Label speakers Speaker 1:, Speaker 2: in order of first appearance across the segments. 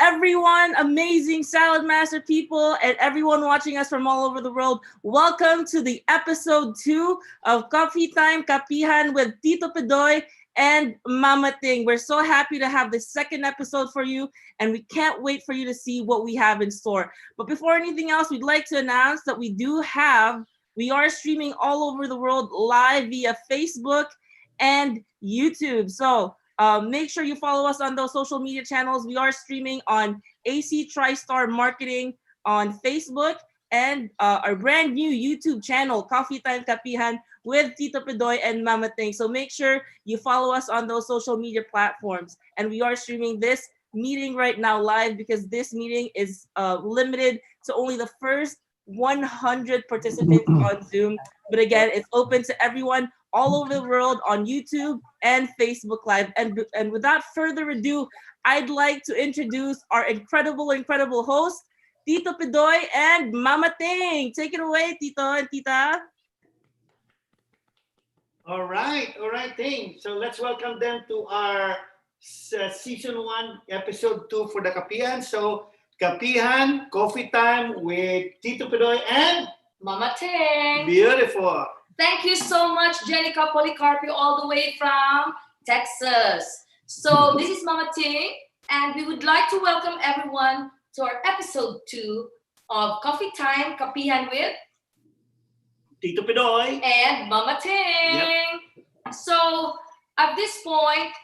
Speaker 1: everyone, amazing Salad Master people, and everyone watching us from all over the world. Welcome to the episode 2 of Coffee Time Kapihan with Tito Pidoy and Mama Ting. We're so happy to have the second episode for you, and we can't wait for you to see what we have in store. But before anything else, we'd like to announce that we are streaming all over the world live via Facebook and YouTube. So make sure you follow us on those social media channels. We are streaming on AC TriStar Marketing on Facebook and our brand new YouTube channel, Coffee Time Kapihan with Tito Pidoy and Mama Ting. So make sure you follow us on those social media platforms. And we are streaming this meeting right now live because this meeting is limited to only the first 100 participants on Zoom. But again, it's open to everyone all over the world on YouTube and Facebook Live. And without further ado, I'd like to introduce our incredible host, Tito Pidoy and Mama Ting. Take it away, Tito and Tita.
Speaker 2: All right, Ting. So let's welcome them to our season 1, episode 2 for the Kapihan. So Kapihan, Coffee Time with Tito Pidoy and
Speaker 3: Mama Ting.
Speaker 2: Beautiful.
Speaker 3: Thank you so much, Jenica Policarpio, all the way from Texas. So this is Mama Ting, and we would like to welcome everyone to our episode 2 of Coffee Time Kapihan with
Speaker 2: Tito Pidoy
Speaker 3: and Mama Ting. Yep. So at this point,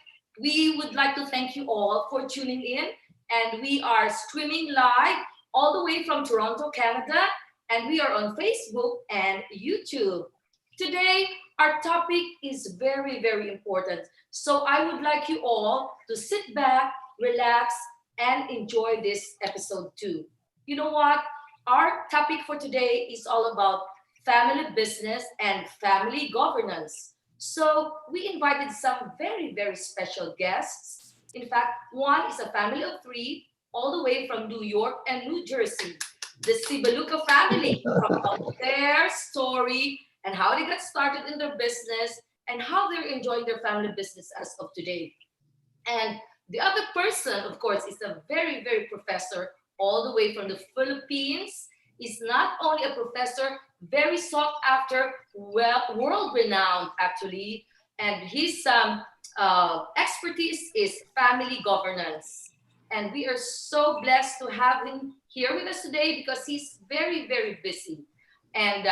Speaker 3: we would like to thank you all for tuning in, and we are streaming live all the way from Toronto, Canada, and we are on Facebook and YouTube. Today, our topic is very, very important. So I would like you all to sit back, relax, and enjoy this episode 2. You know what? Our topic for today is all about family business and family governance. So we invited some very, very special guests. In fact, one is a family of 3, all the way from New York and New Jersey. The Sibbaluca family, from their story and how they got started in their business and how they're enjoying their family business as of today. And the other person, of course, is a very, very professor all the way from the Philippines. He's not only a professor, very sought after, world-renowned actually, and his expertise is family governance. And we are so blessed to have him here with us today because he's very, very busy. And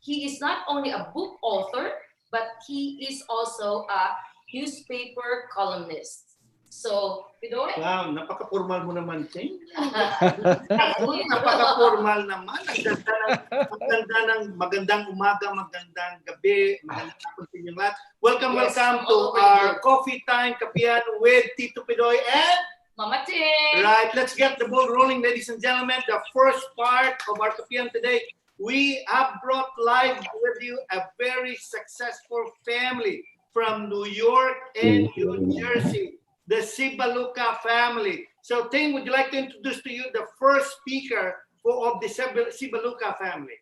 Speaker 3: he is not only a book author, but he is also a newspaper columnist. So, Pidoy?
Speaker 2: Wow, napaka-formal mo naman, Ting. Napaka-formal naman. Ang ganda ng magandang umaga, magandang gabi, magandang hapon sa inyong lahat. Welcome to our Coffee Time Kapihan with Tito Pidoy and
Speaker 3: Mama Ting.
Speaker 2: Right, let's get the ball rolling, ladies and gentlemen. The first part of our Kapihan today, we have brought live with you a very successful family from New York and New Jersey, the Sibbaluca family. So, Ting, would you like to introduce to you the first speaker of the Sibbaluca family?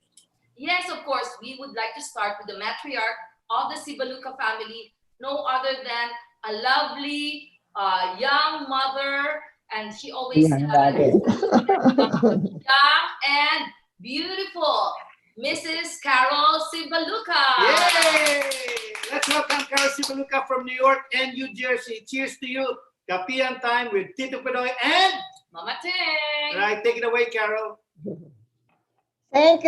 Speaker 3: Yes, of course. We would like to start with the matriarch of the Sibbaluca family, no other than a lovely young mother, and she always young and beautiful Mrs. Carol Sibbaluca.
Speaker 2: Yay! Let's welcome Carol Sibbaluca from New York and New Jersey. Cheers to you. Kapihan Time with Tito Pidoy and
Speaker 3: Mama Ting.
Speaker 2: Right, take it away, Carol.
Speaker 4: Thank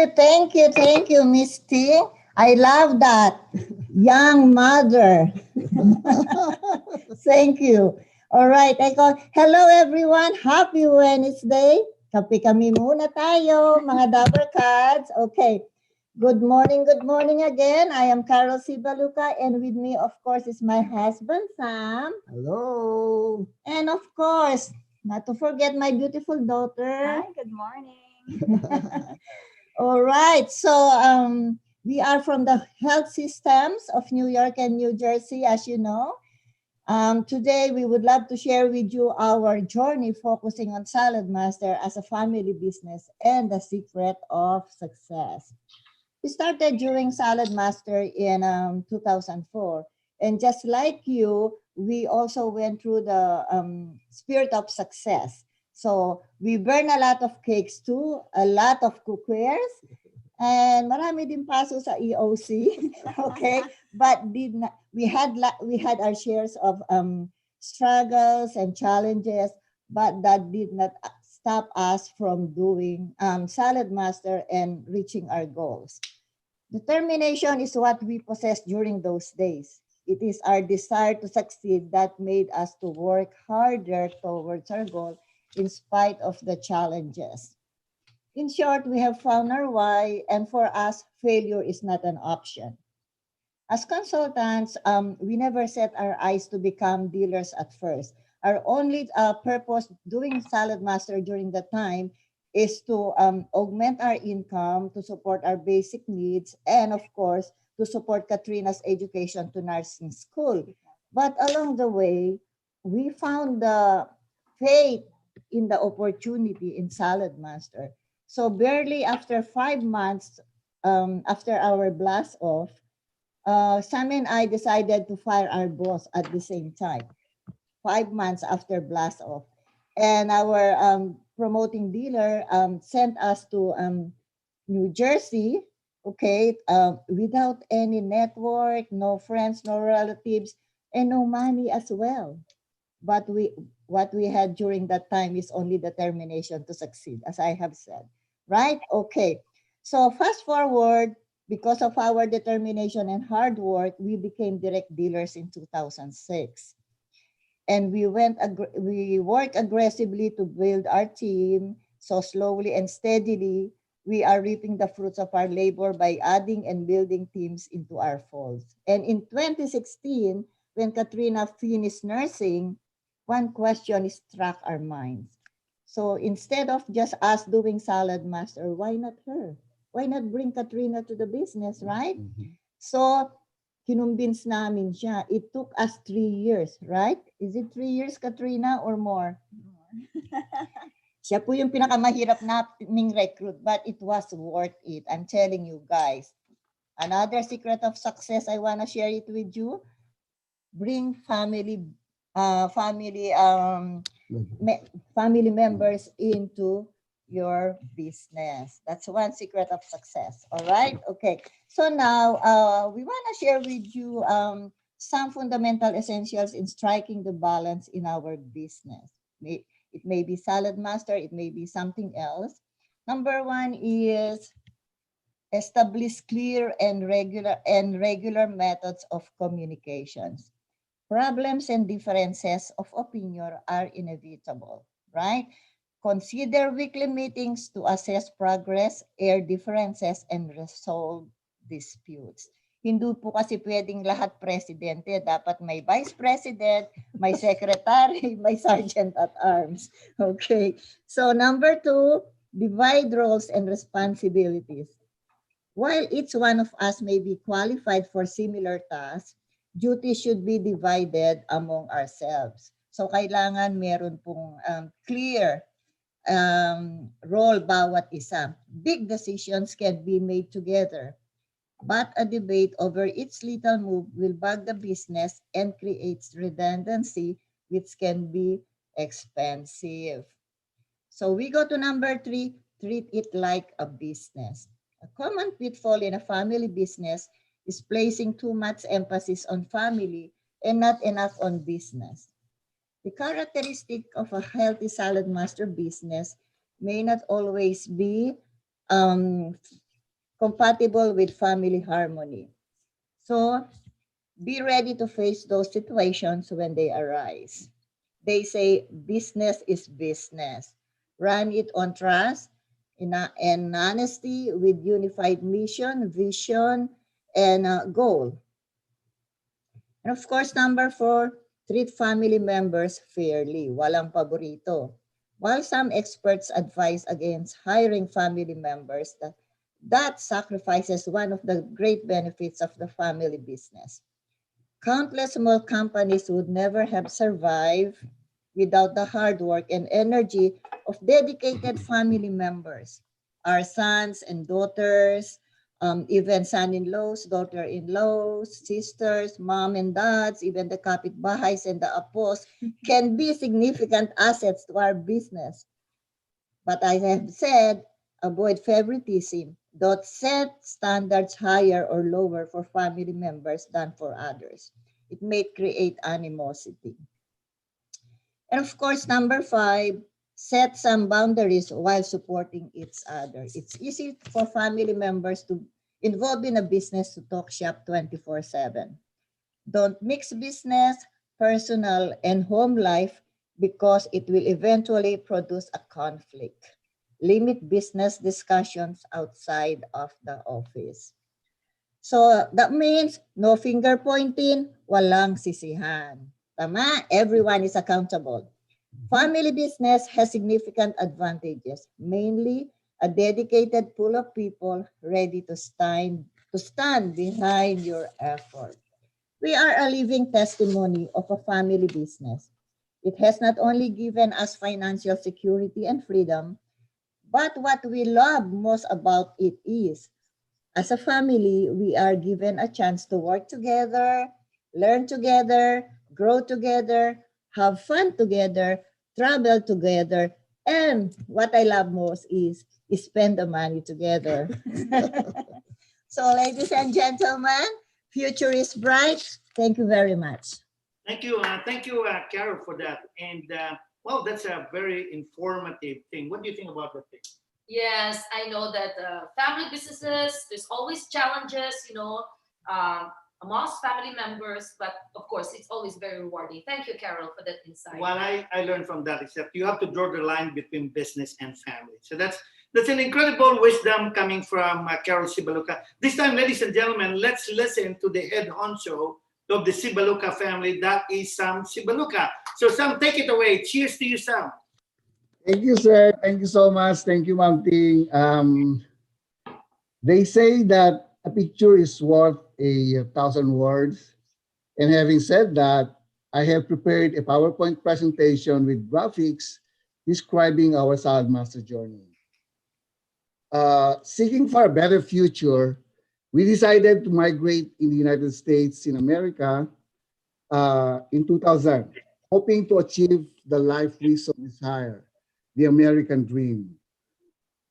Speaker 4: you, Miss Ting. I love that. Young mother. Thank you. All right. Hello, everyone. Happy Wednesday. Kape kami muna tayo, mga Dabber Cats. Okay. Good morning again. I am Carol Sibbaluca, and with me, of course, is my husband, Sam.
Speaker 5: Hello.
Speaker 4: And of course, not to forget my beautiful daughter.
Speaker 6: Hi, good morning.
Speaker 4: All right. So, we are from the health systems of New York and New Jersey, as you know. Today, we would love to share with you our journey focusing on Salad Master as a family business and the secret of success. We started doing Salad Master in 2004. And just like you, we also went through the spirit of success. So we burn a lot of cakes too, a lot of cookwares, and marami din paso sa EOC. Okay, but did not, we had our shares of struggles and challenges, but that did not stop us from doing Salad Master and reaching our goals. Determination is what we possess during those days. It is our desire to succeed that made us to work harder towards our goal in spite of the challenges. In short, we have found our why, and for us, failure is not an option. As consultants, we never set our eyes to become dealers at first. Our only purpose doing Salad Master during that time is to augment our income, to support our basic needs, and of course, to support Katrina's education to nursing school. But along the way, we found the faith in the opportunity in Salad Master. So barely after 5 months after our blast off, Sam and I decided to fire our boss at the same time, 5 months after blast off. And our promoting dealer sent us to New Jersey, okay, without any network, no friends, no relatives, and no money as well. But what we had during that time is only determination to succeed, as I have said. Right? Okay. So fast forward, because of our determination and hard work, we became direct dealers in 2006. And we worked aggressively to build our team. So slowly and steadily, we are reaping the fruits of our labor by adding and building teams into our folds. And in 2016, when Katrina finished nursing, one question struck our minds. So instead of just us doing Salad Master, why not her? Why not bring Katrina to the business, right? So kinumbins namin siya. It took us 3 years, right? Is it 3 years, Katrina, or more? Siya po yung pinakamahirap naming recruit, but it was worth it. I'm telling you guys. Another secret of success, I wanna share it with you. Bring family members into your business. That's one secret of success. All right. Okay. So now we want to share with you some fundamental essentials in striking the balance in our business. It may be Salad Master. It may be something else. Number one is establish clear and regular methods of communications. Problems and differences of opinion are inevitable, right? Consider weekly meetings to assess progress, air differences, and resolve disputes. Hindi po kasi pwedeng lahat presidente. Dapat may vice president, may secretary, may sergeant at arms. Okay. So number two, divide roles and responsibilities. While each one of us may be qualified for similar tasks, duties should be divided among ourselves. So kailangan meron pong clear role bawat isa. Big decisions can be made together, but a debate over each little move will bug the business and creates redundancy, which can be expensive. So we go to number three, treat it like a business. A common pitfall in a family business is placing too much emphasis on family and not enough on business. The characteristic of a healthy Salad Master business may not always be compatible with family harmony. So be ready to face those situations when they arise. They say business is business. Run it on trust and honesty with unified mission, vision, and goal. And of course, number four, treat family members fairly. Walang paborito. While some experts advise against hiring family members, that sacrifices one of the great benefits of the family business. Countless small companies would never have survived without the hard work and energy of dedicated family members. Our sons and daughters, even son-in-laws, daughter-in-laws, sisters, mom and dads, even the kapitbahays and the apos can be significant assets to our business. But I have said, avoid favoritism. Don't set standards higher or lower for family members than for others. It may create animosity. And of course, number 5, set some boundaries while supporting each other. It's easy for family members to involve in a business to talk shop 24/7. Don't mix business, personal, and home life because it will eventually produce a conflict. Limit business discussions outside of the office. So that means no finger pointing, walang sisihan. Tama? Everyone is accountable. Family business has significant advantages, mainly a dedicated pool of people ready to stand behind your effort. We are a living testimony of a family business. It has not only given us financial security and freedom, but what we love most about it is, as a family, we are given a chance to work together, learn together, grow together, have fun together, travel together, and what I love most is spend the money together. So, ladies and gentlemen, future is bright. Thank you very much.
Speaker 2: Thank you, Carol, for that. And well, that's a very informative thing. What do you think about that thing?
Speaker 3: Yes, I know that family businesses, there's always challenges, um, amongst family members, but of course, it's always very rewarding. Thank you, Carol, for that insight.
Speaker 2: What I learned from that is that you have to draw the line between business and family. So that's an incredible wisdom coming from Carol Sibbaluca. This time, ladies and gentlemen, let's listen to the head honcho of the Sibbaluca family. That is Sam Sibbaluca. So Sam, take it away. Cheers to you, Sam.
Speaker 5: Thank you, sir. Thank you so much. Thank you, Ma'am Ting. They say that a picture is worth 1,000 words. And having said that, I have prepared a PowerPoint presentation with graphics describing our Salad Master journey. Seeking for a better future, we decided to migrate in the United States in America in 2000, hoping to achieve the life we so desire, the American dream.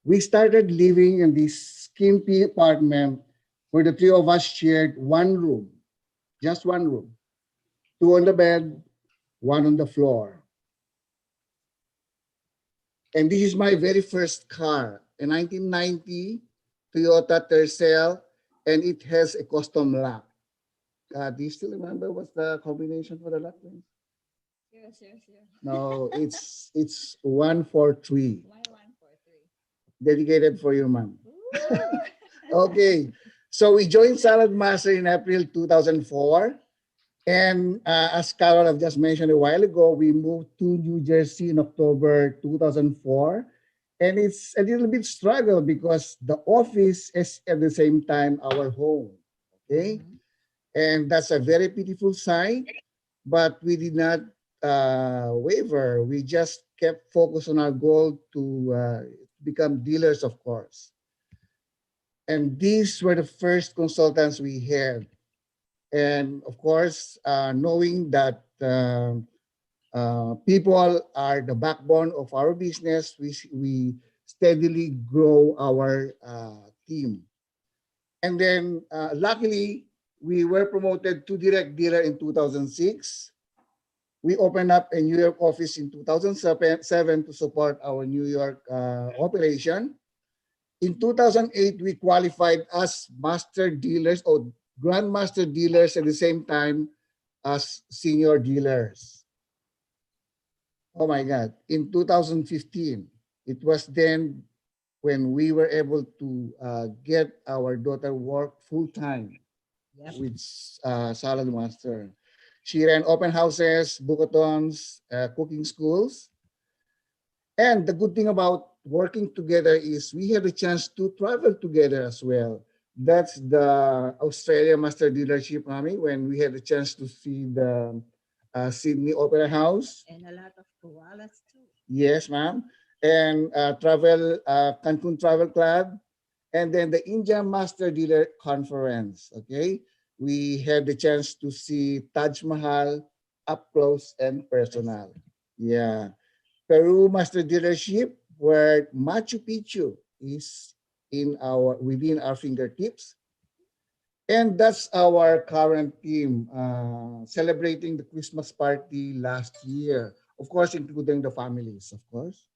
Speaker 5: We started living in this skimpy apartment where the three of us shared one room, just one room, two on the bed, one on the floor. And this is my very first car, a 1990 Toyota Tercel, and it has a custom lock. Do you still remember what's the combination for the lock?
Speaker 4: Yes, yes, yes.
Speaker 5: No, it's 143.
Speaker 4: Why 143?
Speaker 5: Dedicated for your mom. Okay, so we joined Salad Master in April 2004. And as Carol have just mentioned a while ago, we moved to New Jersey in October 2004. And it's a little bit struggle because the office is at the same time our home. Okay.
Speaker 4: Mhm.
Speaker 5: And that's a very beautiful sign, but we did not waver. We just kept focused on our goal to become dealers, of course. And these were the first consultants we had. And of course, knowing that people are the backbone of our business, we steadily grow our team. And then luckily, we were promoted to direct dealer in 2006. We opened up a New York office in 2007 to support our New York operation. In 2008, we qualified as master dealers or grandmaster dealers at the same time as senior dealers. Oh my God. In 2015, it was then when we were able to get our daughter work full-time.
Speaker 4: Yep.
Speaker 5: With Salad Master. She ran open houses, bookathons, cooking schools. And the good thing about working together is we have a chance to travel together as well. That's the Australia Master Dealership, Mami, when we had a chance to see the Sydney Opera House.
Speaker 4: And a lot of koalas too.
Speaker 5: Yes, ma'am. And Cancun Travel Club. and then the India Master Dealer Conference. Okay, we had the chance to see Taj Mahal up close and personal. Yeah, Peru Master Dealership, where Machu Picchu is within our fingertips. And that's our current team, celebrating the Christmas party last year. Of course, including the families, of course.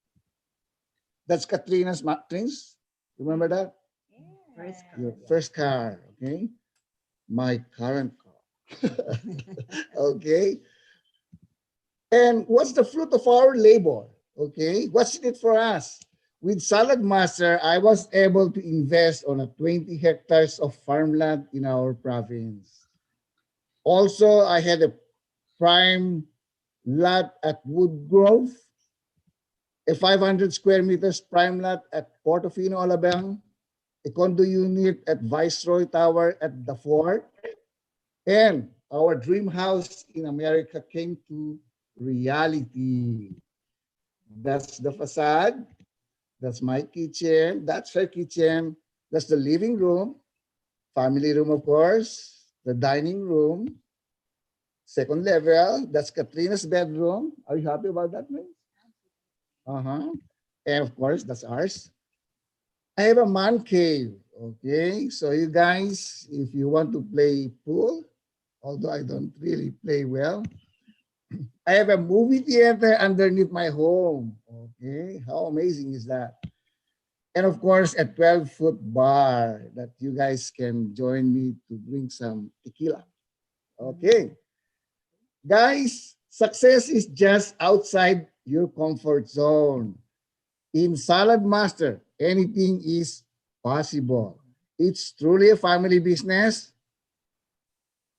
Speaker 5: That's Katrina's twins. Remember that?
Speaker 4: First
Speaker 5: Your first car, okay? My current car. Okay. And what's the fruit of our labor? Okay. What's in it for us? With Salad Master, I was able to invest on a 20 hectares of farmland in our province. Also, I had a prime lot at Woodgrove, a 500 square meters prime lot at Portofino, Alabang, a condo unit at Viceroy Tower at the Fort, and our dream house in America came to reality. That's the facade. That's my kitchen. That's her kitchen. That's the living room, family room, of course, the dining room, second level. That's Katrina's bedroom. Are you happy about that, man? Uh-huh. And of course, that's ours. I have a man cave. Okay. So you guys, if you want to play pool, although I don't really play well, I have a movie theater underneath my home. Okay. How amazing is that? And of course, a 12-foot bar that you guys can join me to drink some tequila. Okay. Guys, success is just outside your comfort zone. In Salad Master, anything is possible. It's truly a family business.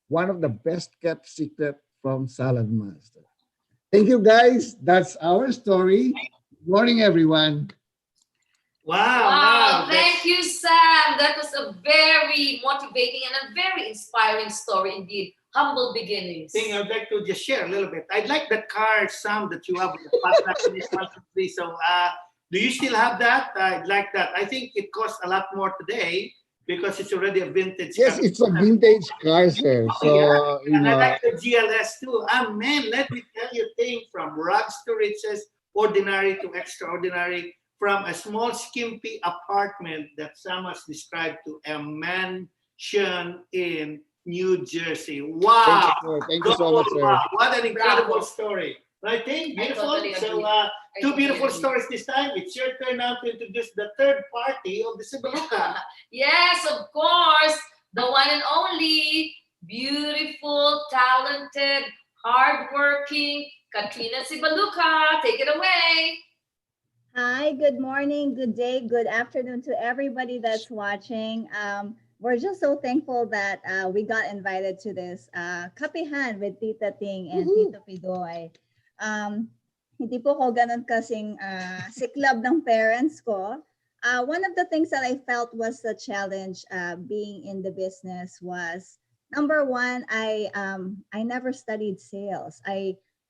Speaker 5: One of the best kept secret from Salad Master. Thank you, guys. That's our story. Good morning, everyone.
Speaker 3: Wow, thank you, Sam. That was a very motivating and a very inspiring story indeed. Humble beginnings.
Speaker 2: Thing I'd like to just share a little bit. I like the car sound that you have with the podcast in this country. So, do you still have that? I'd like that. I think it costs a lot more today because it's already a vintage
Speaker 5: Yes,
Speaker 2: car.
Speaker 5: it's a vintage car, sir. So,
Speaker 2: Yeah. And I like the GLS too. Man, let me tell you thing from rags to riches, ordinary to extraordinary, from a small skimpy apartment that Sam has described to a mansion in New Jersey. Wow.
Speaker 5: Thank you so much, sir.
Speaker 2: Wow. What an incredible
Speaker 3: Bravo.
Speaker 2: story. Right, Ting? Beautiful.
Speaker 3: totally
Speaker 2: So,
Speaker 3: agree.
Speaker 2: two
Speaker 3: totally
Speaker 2: beautiful
Speaker 3: agree.
Speaker 2: stories this time. It's your turn now to introduce the third party of the Sibbaluca.
Speaker 3: Yes, of course. The one and only beautiful, talented, hardworking Katrina Sibbaluca. Take it away.
Speaker 4: Hi, good morning, good day, good afternoon to everybody that's watching. We're just so thankful that we got invited to this Kapihan with Tita Ting and Tito Pidoy. Hindi po ko ganun kasing siklab ng parents ko. One of the things that I felt was a challenge being in the business was, number one, I never studied sales.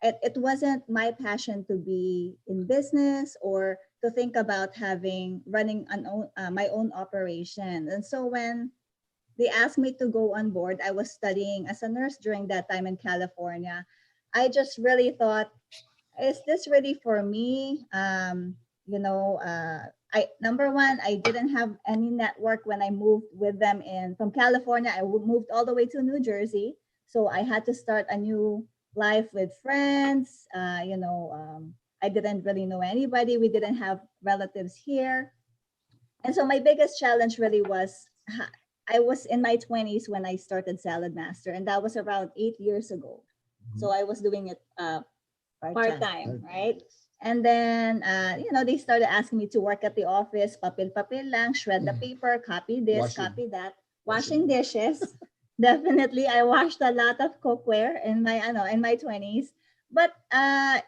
Speaker 4: It wasn't my passion to be in business or to think about running my own operation. And so when they asked me to go on board, I was studying as a nurse during that time in California. I just really thought, is this really for me? I number one, I didn't have any network when I moved with them from California. I moved all the way to New Jersey, so I had to start a new life with friends. I didn't really know anybody. We didn't have relatives here, and so my biggest challenge really was I was in my 20s when I started Salad Master, and that was around 8 years ago. So I was doing it part-time, right? And then, they started asking me to work at the office, papel lang, shred the paper, copy this, copy that, washing dishes. Definitely, I washed a lot of cookware in my 20s. But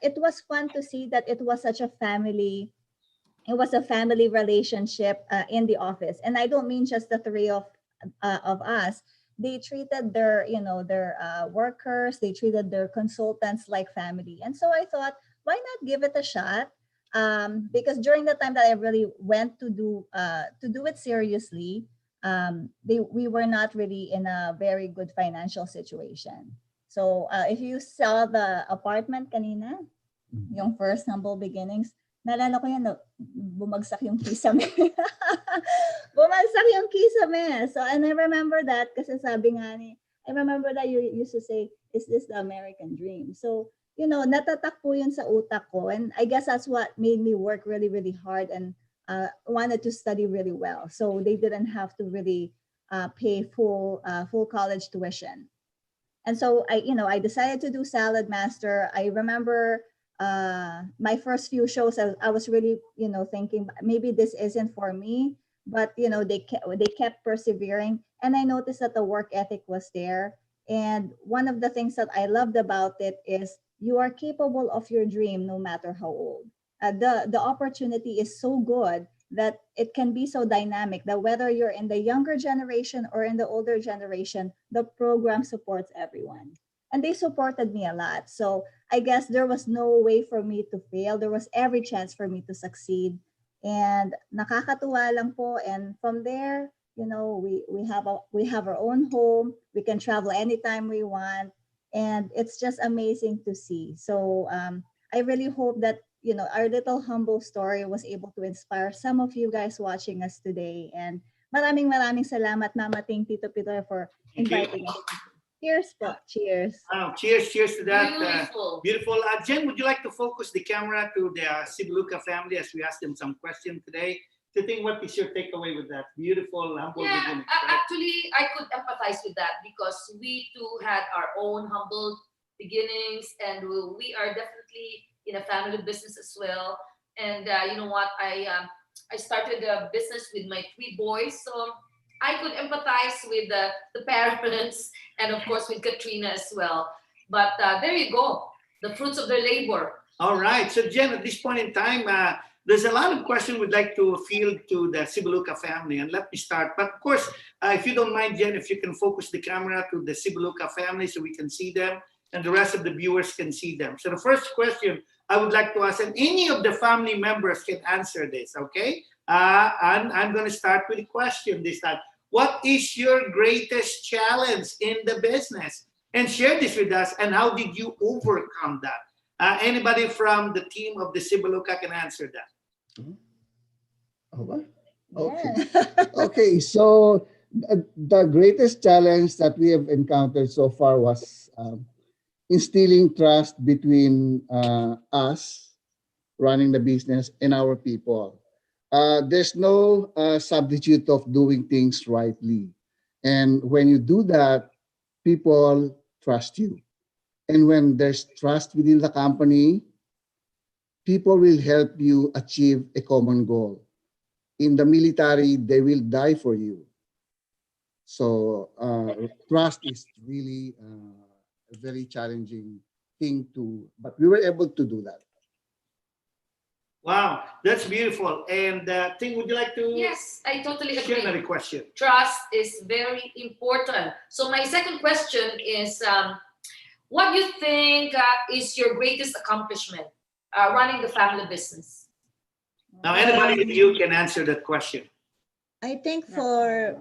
Speaker 4: it was fun to see that it was such a family. It was a family relationship in the office, and I don't mean just the three of us. They treated their workers, they treated their consultants like family. And so I thought, why not give it a shot? because during the time that I really went to do it seriously, we were not really in a very good financial situation. So if you saw the apartment kanina, yung first humble beginnings, naalala ko yan, bumagsak yung kisame. Bumagsak yung kisame. So, and I remember that kasi sabi nga ni, I remember that you used to say, is this the American dream? So, you know, natatak po yun sa utak ko. And I guess that's what made me work really, really hard and wanted to study really well. So they didn't have to really pay full college tuition. And so I decided to do Salad Master. I remember my first few shows, I was really, thinking maybe this isn't for me, but they kept persevering, and I noticed that the work ethic was there. And one of the things that I loved about it is you are capable of your dream no matter how old. The opportunity is so good that it can be so dynamic that whether you're in the younger generation or in the older generation, the program supports everyone. And they supported me a lot. So I guess there was no way for me to fail. There was every chance for me to succeed. And nakakatuwa lang po. And from there, we have our own home. We can travel anytime we want. And it's just amazing to see. So I really hope that our little humble story was able to inspire some of you guys watching us today. And maraming salamat, Mama Ting, Tito Pidoy, for inviting us. Cheers po. Cheers.
Speaker 2: Wow, cheers to that.
Speaker 3: Beautiful.
Speaker 2: Beautiful. Jen, would you like to focus the camera to the Sibbaluca family as we ask them some questions today? To think, what is your takeaway with that beautiful humble beginning? Right?
Speaker 3: Actually, I could empathize with that because we too had our own humble beginnings, and we are definitely in a family business as well. And you know what? I started a business with my 3 boys, so I could empathize with the parents and of course with Katrina as well. But there you go, the fruits of their labor.
Speaker 2: All right. So Jen, at this point in time, there's a lot of questions we'd like to field to the Sibbaluca family, and let me start. But of course, if you don't mind, Jen, if you can focus the camera to the Sibbaluca family so we can see them and the rest of the viewers can see them. So the first question I would like to ask, and any of the family members can answer this, okay? And I'm going to start with a question this time. What is your greatest challenge in the business? And share this with us, and how did you overcome that? Anybody from the team of the Sibbaluca can answer that.
Speaker 5: Okay. Okay. So the greatest challenge that we have encountered so far was instilling trust between us running the business and our people. There's no substitute of doing things rightly. And when you do that, people trust you. And when there's trust within the company, people will help you achieve a common goal. In the military, they will die for you. So trust is really a very challenging thing but we were able to do that.
Speaker 2: Wow, that's beautiful. And Ting, would you like to
Speaker 3: Yes, I totally
Speaker 2: share
Speaker 3: agree.
Speaker 2: another question?
Speaker 3: Trust is very important. So my second question is, what do you think is your greatest accomplishment running the family business?
Speaker 2: Now, anybody of you can answer that question.
Speaker 4: I think for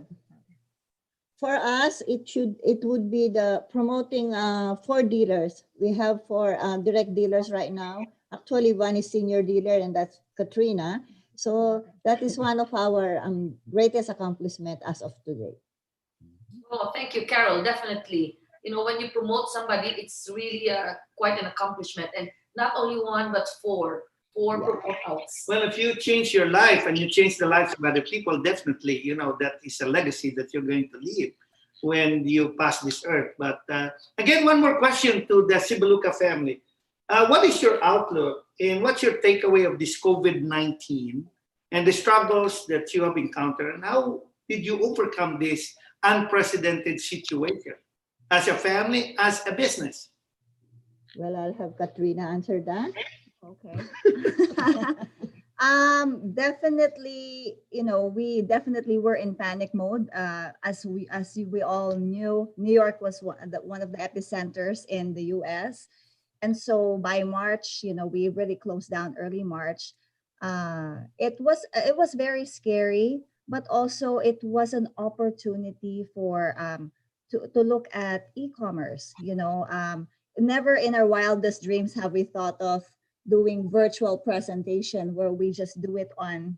Speaker 4: us, it would be the promoting 4 dealers. We have 4 direct dealers right now. Actually, one is senior dealer, and that's Katrina. So that is one of our greatest accomplishment as of today.
Speaker 3: Oh, thank you, Carol. Definitely. When you promote somebody, it's really quite an accomplishment. And not only 1, but 4 promote-outs.
Speaker 2: Well, if you change your life and you change the lives of other people, definitely, that is a legacy that you're going to leave when you pass this earth. But again, one more question to the Sibbaluca family. What is your outlook and what's your takeaway of this COVID-19 and the struggles that you have encountered? And how did you overcome this unprecedented situation as a family, as a business?
Speaker 4: Well, I'll have Katrina answer that.
Speaker 6: Okay.
Speaker 4: Definitely, we definitely were in panic mode. As we all knew, New York was one of the epicenters in the U.S. And so by March, we really closed down early March. It was very scary, but also it was an opportunity for to look at e-commerce. Never in our wildest dreams have we thought of doing virtual presentation where we just do it on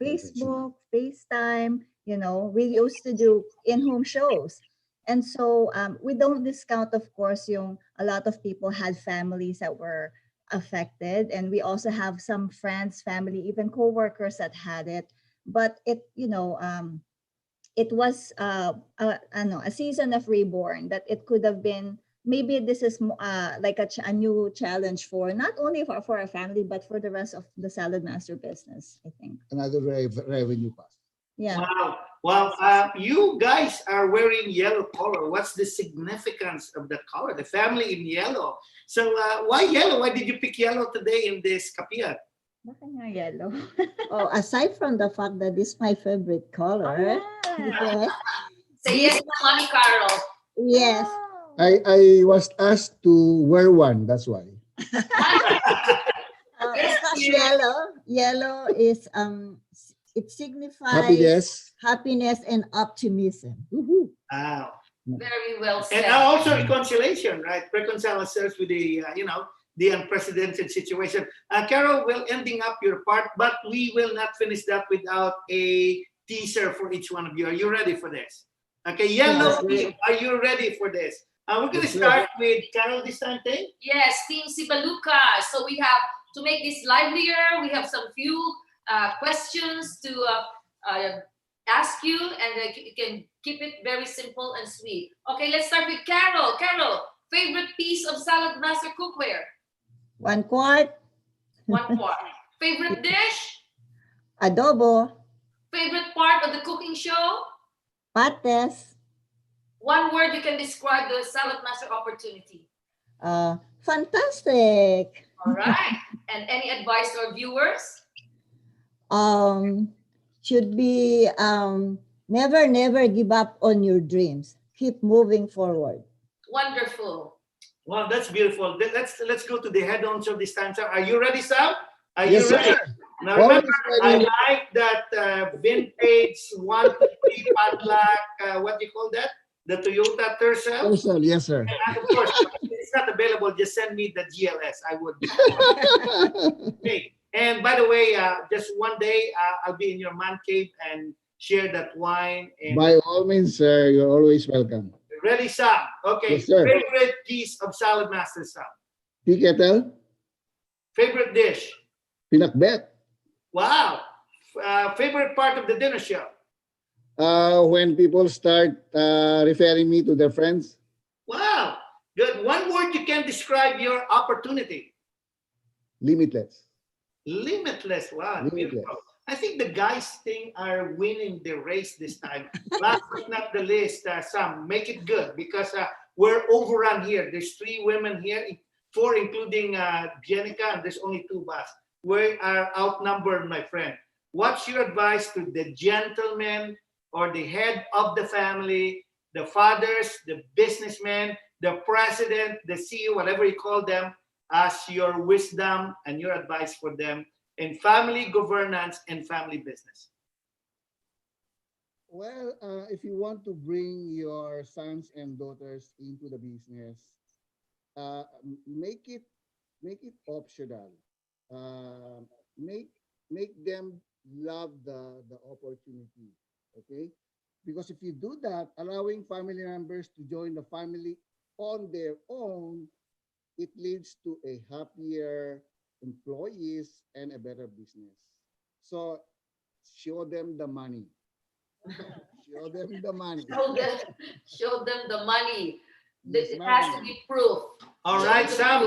Speaker 4: Facebook, FaceTime. We used to do in-home shows. And so we don't discount, of course, a lot of people had families that were affected, and we also have some friends, family, even coworkers that had it. But it was I don't know, a season of reborn, that it could have been, maybe this is like a new challenge for not only for our family but for the rest of the Salad Master business, I think.
Speaker 5: Another revenue pass.
Speaker 4: Yeah.
Speaker 2: Wow. Wow. You guys are wearing yellow color. What's the significance of the color? The family in yellow. So why yellow? Why did you pick yellow today in this Kapihan?
Speaker 4: Bakit nga yellow? Oh, aside from the fact that this is my favorite color. Yes.
Speaker 3: Say yes to Mommy Carol.
Speaker 4: Yes.
Speaker 5: I was asked to wear one. That's why.
Speaker 4: Because yellow is it signifies
Speaker 5: Happiness.
Speaker 4: and optimism. Woohoo.
Speaker 2: Wow.
Speaker 3: Very well
Speaker 2: And
Speaker 3: said.
Speaker 2: also reconciliation, right? Reconcile ourselves with the, the unprecedented situation. Carol will ending up your part, but we will not finish that without a teaser for each one of you. Are you ready for this? Okay, yellow team, are you ready for this? We're going to start with Carol this time, Ting.
Speaker 3: Yes, Team Sibbaluca. So we have, to make this livelier, we have some few questions to ask you, and you can keep it very simple and sweet. Okay, let's start with Carol. Carol, favorite piece of Salad Master cookware?
Speaker 4: 1 quart.
Speaker 3: 1 quart. Favorite dish?
Speaker 4: Adobo.
Speaker 3: Favorite part of the cooking show?
Speaker 4: Pates.
Speaker 3: 1 word you can describe the Salad Master opportunity.
Speaker 4: Fantastic.
Speaker 3: All right. And any advice to our viewers?
Speaker 4: Should be never give up on your dreams. Keep moving forward.
Speaker 3: Wonderful.
Speaker 2: Wow, that's beautiful. Let's go to the head-ons of this time, sir. Are you ready, Sam? Are
Speaker 5: Yes,
Speaker 2: you ready?
Speaker 5: sir.
Speaker 2: Now remember,
Speaker 5: Always ready.
Speaker 2: I like that vintage 1, 2, 3 padlock. What do you call that? The Toyota Tercel.
Speaker 5: Person, yes, sir.
Speaker 2: And of course, if it's not available, just send me the GLS. I would. Okay. And by the way, just one day I'll be in your man cave and share that wine. And
Speaker 5: By all means, sir, you're always welcome.
Speaker 2: ready, Sam? Okay.
Speaker 5: Yes, sir.
Speaker 2: Favorite piece of Salad Master, Sam?
Speaker 5: Tea kettle,
Speaker 2: Favorite dish?
Speaker 5: pinakbet.
Speaker 2: Wow. Favorite part of the dinner show?
Speaker 5: When people start referring me to their friends,
Speaker 2: Wow. Good. 1 word you can describe your opportunity.
Speaker 5: limitless.
Speaker 2: Limitless. Wow.
Speaker 5: Limitless.
Speaker 2: Beautiful. I think the guys thing are winning the race this time. Last but not the least, Sam, make it good because we're overrun here. There's 3 women here, 4 including Jenica, and there's only 2 of us. We are outnumbered, my friend. What's your advice to the gentlemen or the head of the family, the fathers, the businessmen, the president, the CEO, whatever you call them, as your wisdom and your advice for them in family governance and family business?
Speaker 5: Well, if you want to bring your sons and daughters into the business, make it optional. Make them love the opportunity. Okay, because if you do that, allowing family members to join the family on their own, it leads to a happier employees and a better business. So show them the money. Show them the money.
Speaker 3: Show them the money.
Speaker 5: Yes,
Speaker 3: It has to
Speaker 5: ma'am.
Speaker 3: be proof.
Speaker 2: All
Speaker 3: Show
Speaker 2: right,
Speaker 3: them
Speaker 2: Sam.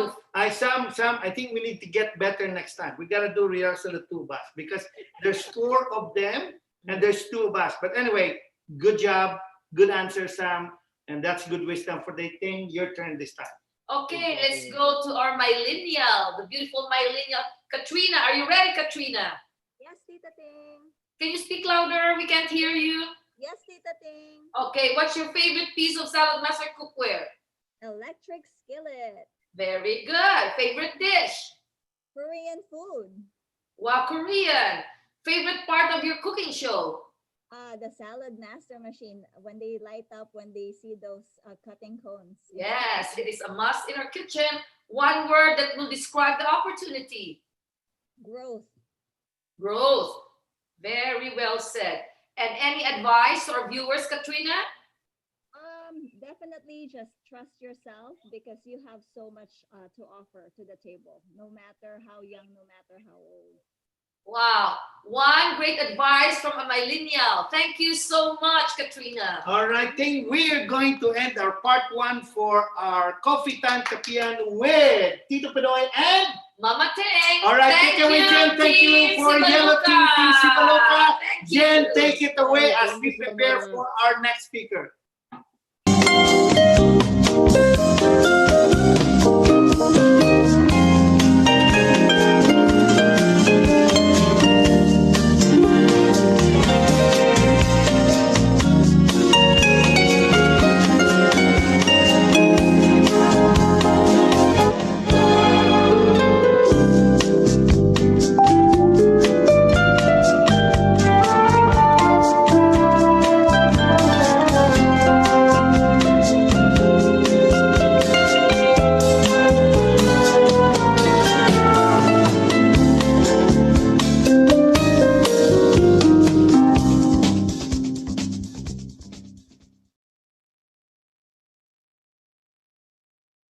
Speaker 3: proof.
Speaker 2: Sam, I think we need to get better next time. We got to do rehearsal of 2 of us because there's 4 of them and there's 2 of us. But anyway, good job. Good answer, Sam. And that's good wisdom for the thing. Your turn this time.
Speaker 3: Okay, let's go to our millennial, the beautiful millennial, Katrina. Are you ready, Katrina?
Speaker 4: Yes, Tita Ting.
Speaker 3: Can you speak louder? We can't hear you.
Speaker 4: Yes, Tita Ting.
Speaker 3: Okay, what's your favorite piece of Salad Master cookware?
Speaker 4: Electric skillet.
Speaker 3: Very good. Favorite dish?
Speaker 6: Korean food.
Speaker 3: Wow, Korean. Favorite part of your cooking show?
Speaker 6: The salad master machine, when they light up, when they see those cutting cones.
Speaker 3: Yes, it is a must in our kitchen. One word that will describe the opportunity.
Speaker 6: Growth.
Speaker 3: Growth. Very well said. And any advice to our viewers, Katrina?
Speaker 6: Definitely just trust yourself because you have so much to offer to the table, no matter how young, no matter how old.
Speaker 3: Wow. One great advice from a millennial. Thank you so much, Katrina.
Speaker 2: All right, Ting, we are going to end our part 1 for our Coffee Time Kapihan with Tito Pidoy and
Speaker 3: Mama Ting.
Speaker 2: all right, take it away, Jen. Thank you for Yellow Ting Sibbaluca. Jen, take it away as we prepare for our next speaker.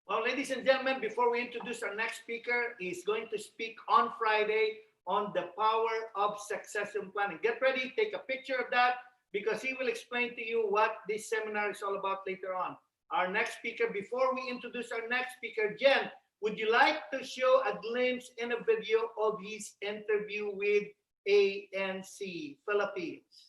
Speaker 2: Well, ladies and gentlemen, before we introduce our next speaker, he's going to speak on Friday on the power of succession planning. Get ready, take a picture of that because he will explain to you what this seminar is all about later on. Our next speaker, before we introduce our next speaker, Jen, would you like to show a glimpse in a video of his interview with ANC Philippines?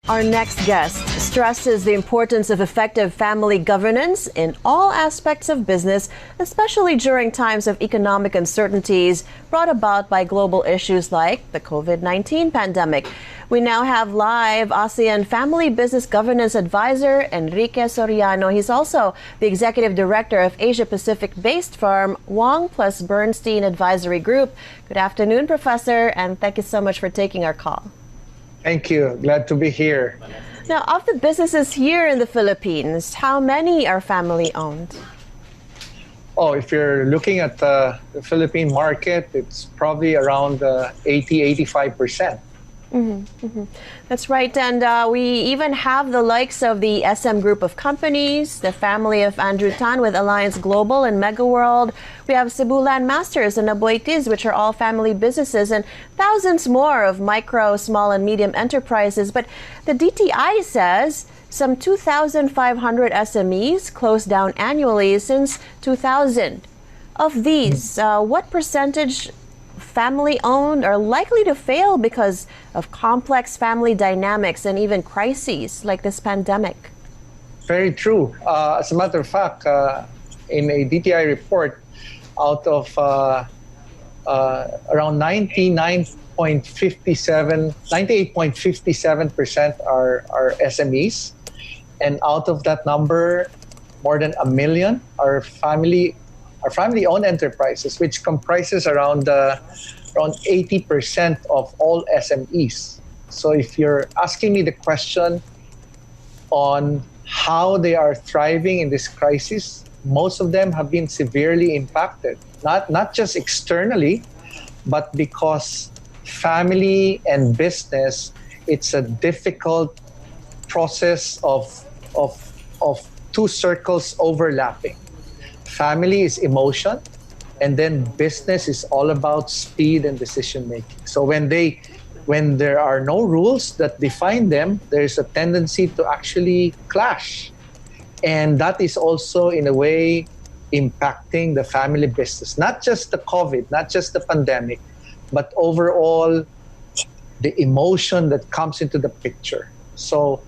Speaker 7: Our next guest stresses the importance of effective family governance in all aspects of business, especially during times of economic uncertainties brought about by global issues like the COVID-19 pandemic. We now have live ASEAN Family Business Governance Advisor Enrique Soriano. He's also the Executive Director of Asia-Pacific-based firm Wong plus Bernstein Advisory Group. Good afternoon, Professor, and thank you so much for taking our call.
Speaker 8: Thank you. Glad to be here.
Speaker 7: Now, of the businesses here in the Philippines, how many are family owned?
Speaker 8: Oh, if you're looking at the Philippine market, it's probably around 80-85%.
Speaker 7: That's right. And we even have the likes of the SM Group of companies, the family of Andrew Tan with Alliance Global and Mega World. We have Cebu Land Masters and Aboitiz, which are all family businesses, and thousands more of micro, small, and medium enterprises. But the DTI says some 2,500 SMEs closed down annually since 2000. Of these, what percentage family-owned are likely to fail because of complex family dynamics and even crises like this pandemic?
Speaker 8: Very true. As a matter of fact, in a DTI report, out of around 98.57% are SMEs. And out of that number, more than 1 million are family-owned enterprises, which comprises around 80% of all SMEs. So if you're asking me the question on how they are thriving in this crisis, most of them have been severely impacted, not just externally, but because family and business, it's a difficult process of two circles overlapping. Family is emotion, and then business is all about speed and decision making. So when there are no rules that define them, there's a tendency to actually clash. And that is also in a way impacting the family business, not just the COVID, not just the pandemic, but overall the emotion that comes into the picture. So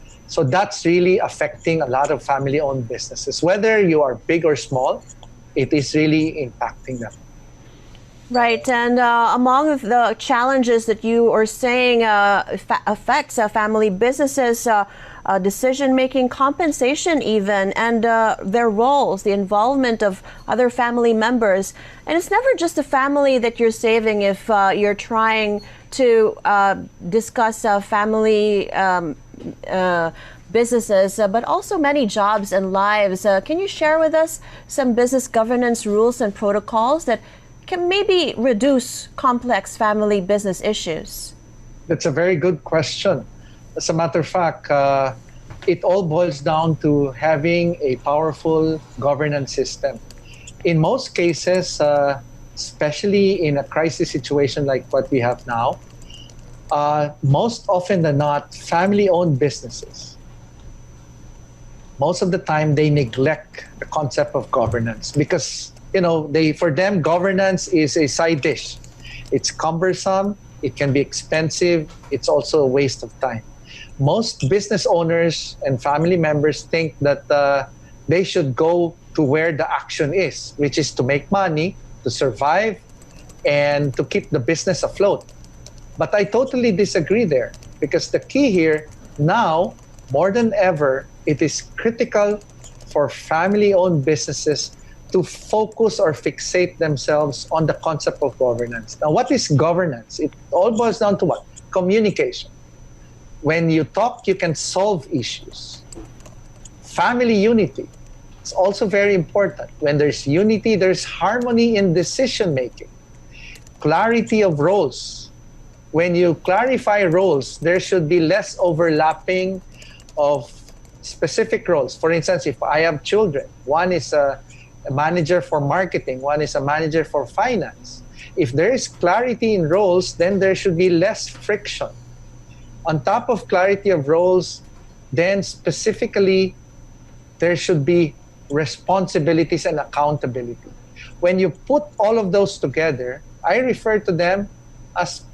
Speaker 8: that's really affecting a lot of family-owned businesses. Whether you are big or small, it is really impacting them.
Speaker 7: Right, and among the challenges that you are saying affects family businesses, decision-making, compensation even, and their roles, the involvement of other family members. And it's never just a family that you're saving if you're trying to discuss family businesses, but also many jobs and lives. Can you share with us some business governance rules and protocols that can maybe reduce complex family business issues?
Speaker 8: That's a very good question. As a matter of fact, it all boils down to having a powerful governance system. In most cases, especially in a crisis situation like what we have now, most often than not, family-owned businesses, most of the time they neglect the concept of governance because for them governance is a side dish. It's cumbersome, it can be expensive, it's also a waste of time. Most business owners and family members think that they should go to where the action is, which is to make money, to survive, and to keep the business afloat. But I totally disagree there because the key here now, more than ever, it is critical for family-owned businesses to focus or fixate themselves on the concept of governance. Now, what is governance? It all boils down to what? Communication. When you talk, you can solve issues. Family unity. It's also very important. When there's unity, there's harmony in decision-making. Clarity of roles. When you clarify roles, there should be less overlapping of specific roles. For instance, if I have children, one is a manager for marketing, one is a manager for finance. If there is clarity in roles, then there should be less friction. On top of clarity of roles, then specifically, there should be responsibilities and accountability. When you put all of those together, I refer to them as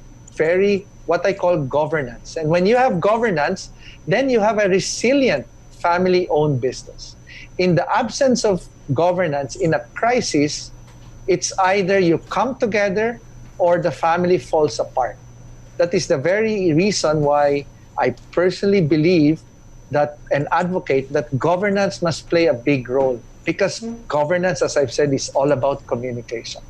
Speaker 8: what I call governance. And when you have governance, then you have a resilient family-owned business. In the absence of governance in a crisis, it's either you come together or the family falls apart. That is the very reason why I personally believe that and advocate that governance must play a big role, because governance, as I've said, is all about communication.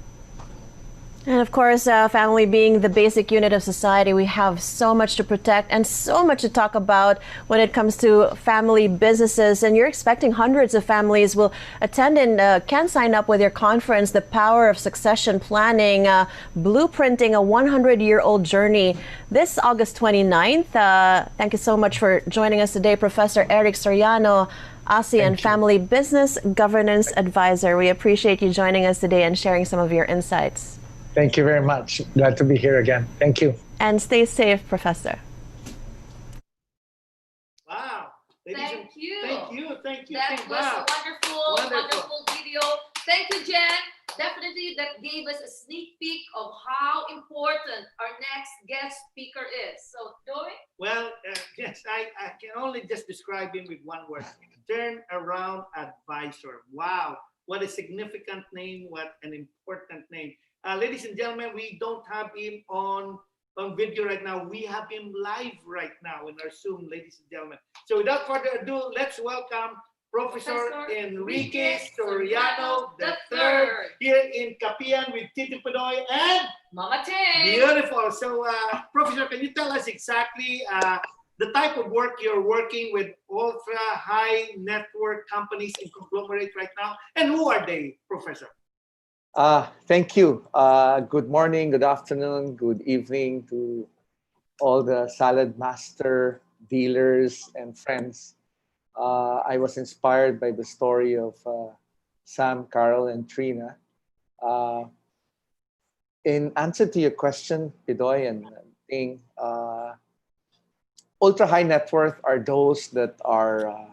Speaker 7: And of course, family being the basic unit of society, we have so much to protect and so much to talk about when it comes to family businesses. And you're expecting hundreds of families will attend and can sign up with your conference, The Power of Succession Planning, Blueprinting a 100-year-old Journey, this August 29th. Thank you so much for joining us today, Professor Enrique Soriano, ASEAN Family Business Governance Advisor. We appreciate you joining us today and sharing some of your insights.
Speaker 8: Thank you very much. Glad to be here again. Thank you.
Speaker 7: And stay safe, Professor.
Speaker 2: Wow.
Speaker 3: Thank you.
Speaker 2: Thank you. Thank you.
Speaker 3: That was
Speaker 2: Wow.
Speaker 3: a wonderful video. Thank you, Jen. Definitely that gave us a sneak peek of how important our next guest speaker is. So, Doy?
Speaker 2: Well, yes, I can only just describe him with one word. Turn around advisor. Wow. What a significant name. What an important name. Ladies and gentlemen, we don't have him on video right now. We have him live right now in our Zoom, ladies and gentlemen. So without further ado, let's welcome Professor Enrique Soriano III here in Kapihan with Tito Pidoy and
Speaker 3: Mama Ting.
Speaker 2: Beautiful. So, Professor, can you tell us exactly the type of work you're working with ultra high network companies and conglomerates right now, and who are they, Professor?
Speaker 8: Thank you. Good morning, good afternoon, good evening to all the salad master dealers and friends. I was inspired by the story of Sam, Carol, and Trina. In answer to your question, Pidoy and Ting, ultra high net worth are those that are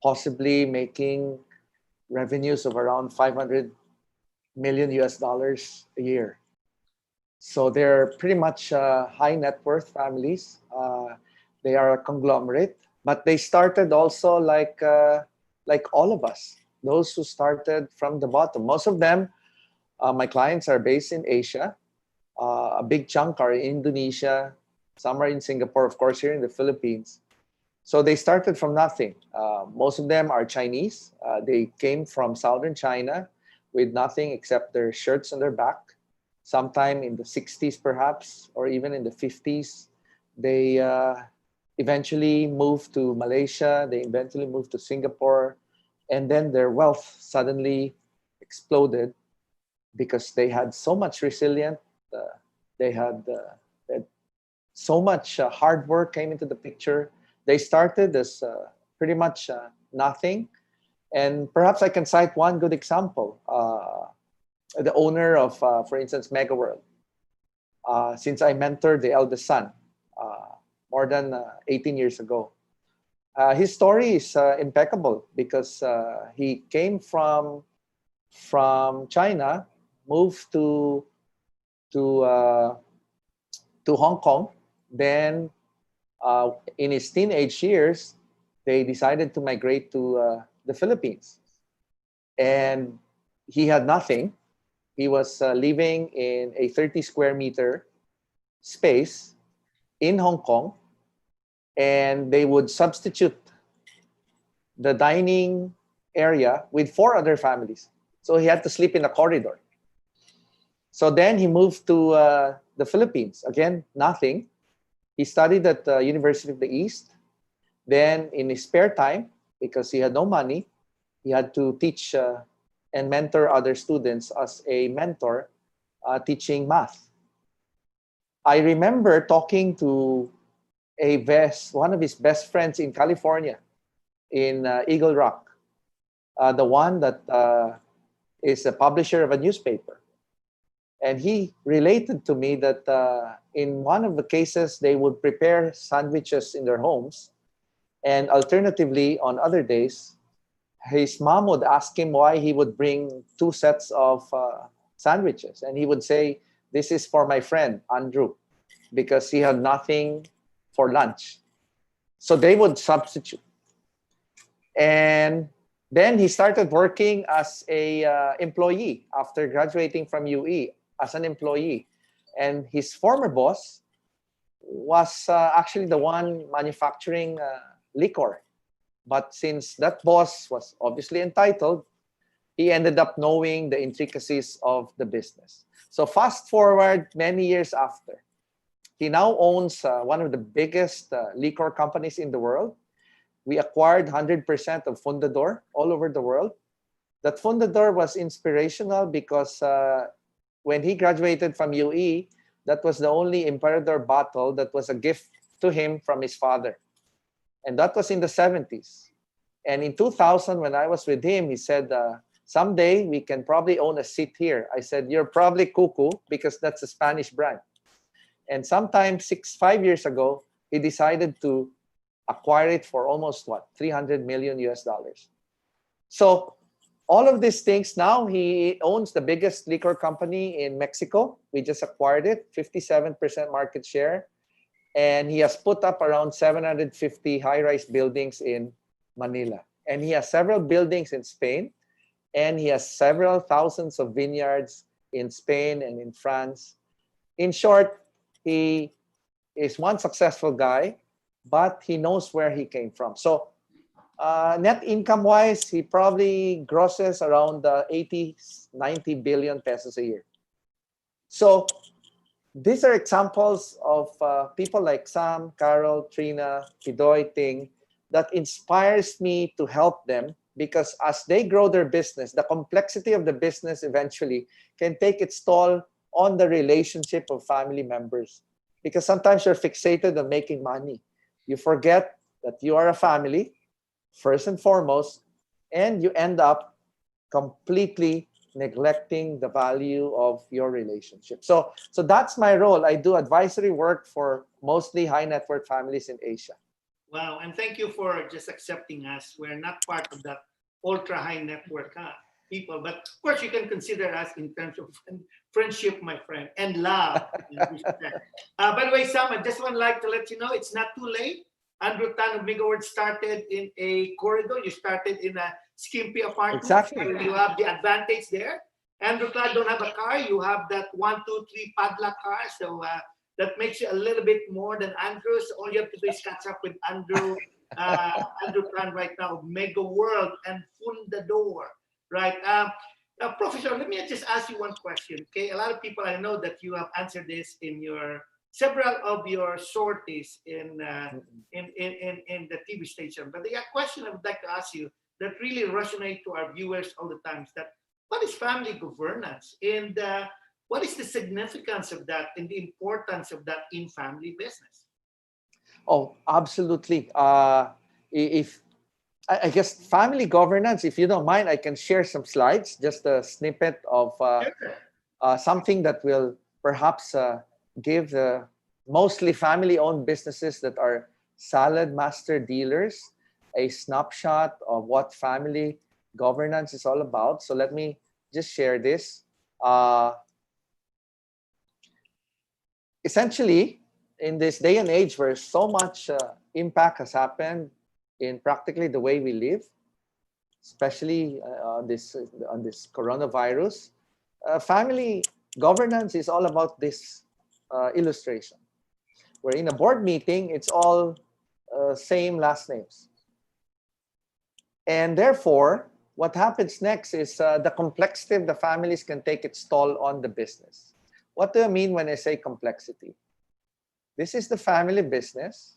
Speaker 8: possibly making revenues of around 500 million US dollars a year. So they're pretty much high net worth families. They are a conglomerate, but they started also like all of us, those who started from the bottom. Most of them My clients are based in Asia. A big chunk are in Indonesia. Some are in Singapore, of course, here in the Philippines. So they started from nothing. Most of them are Chinese. They came from southern China with nothing except their shirts on their back. Sometime in the 60s, perhaps, or even in the 50s. They eventually moved to Malaysia. They eventually moved to Singapore. And then their wealth suddenly exploded because they had so much resilience. They had so much hard work came into the picture. They started as pretty much nothing. And perhaps I can cite one good example. The owner of, for instance, Mega World. Since I mentored the eldest son more than 18 years ago. His story is impeccable because he came from China, moved to Hong Kong. Then, in his teenage years, they decided to migrate to the Philippines, and he had nothing. He was living in a 30 square meter space in Hong Kong, and they would substitute the dining area with 4 other families. So he had to sleep in a corridor. So then he moved to the Philippines. Again, nothing. He studied at the University of the East. Then in his spare time, because he had no money, he had to teach and mentor other students as a mentor, teaching math. I remember talking to one of his best friends in California, in Eagle Rock, the one that is a publisher of a newspaper. And he related to me that in one of the cases, they would prepare sandwiches in their homes. And alternatively, on other days, his mom would ask him why he would bring 2 sets of sandwiches. And he would say, "This is for my friend, Andrew," because he had nothing for lunch. So they would substitute. And then he started working as a employee after graduating from UE as an employee. And his former boss was actually the one manufacturing liquor. But since that boss was obviously entitled, he ended up knowing the intricacies of the business. So fast forward many years after, he now owns one of the biggest liquor companies in the world. We acquired 100% of Fundador all over the world. That Fundador was inspirational because when he graduated from UE, that was the only Emperador bottle that was a gift to him from his father. And that was in the 70s. And in 2000, when I was with him, he said, "Someday we can probably own a seat here." I said, "You're probably cuckoo because that's a Spanish brand." And sometime 5 years ago, he decided to acquire it for almost 300 million US dollars. So all of these things, now he owns the biggest liquor company in Mexico. We just acquired it, 57% market share. And he has put up around 750 high-rise buildings in Manila. And he has several buildings in Spain. And he has several thousands of vineyards in Spain and in France. In short, he is one successful guy, but he knows where he came from. So net income-wise, he probably grosses around 80, 90 billion pesos a year. So these are examples of people like Sam, Carol, Trina, Pidoy, Ting, that inspires me to help them, because as they grow their business, the complexity of the business eventually can take its toll on the relationship of family members. Because sometimes you're fixated on making money. You forget that you are a family, first and foremost, and you end up completely neglecting the value of your relationship. So that's my role. I do advisory work for mostly high net worth families in Asia.
Speaker 2: Wow, and thank you for just accepting us. We're not part of that ultra high net worth people, but of course you can consider us in terms of friendship, my friend, and love. By the way, Sam, I just would like to let you know it's not too late. Andrew Tan of Megaward started in a corridor. You started in a skimpy apartment.
Speaker 8: Exactly.
Speaker 2: So you have the advantage there. Andrew Clark don't have a car. You have that 1, 2, 3 padlock car. So that makes you a little bit more than Andrew. So all you have to do is catch up with Andrew Clark right now, Mega World and Fundador, right? Professor, let me just ask you one question. Okay, a lot of people, I know that you have answered this in your several of your sorties in the TV station. But the question I would like to ask you that really resonate to our viewers all the time is that what is family governance and what is the significance of that and the importance of that in family business?
Speaker 8: Oh, absolutely. If I guess family governance, if you don't mind, I can share some slides, just a snippet of something that will perhaps give the mostly family-owned businesses that are salad master dealers a snapshot of what family governance is all about. So let me just share this. Essentially, in this day and age where so much impact has happened in practically the way we live, especially on this coronavirus, family governance is all about this illustration. Where in a board meeting, it's all same last names. And therefore, what happens next is the complexity of the families can take its toll on the business. What do I mean when I say complexity? This is the family business.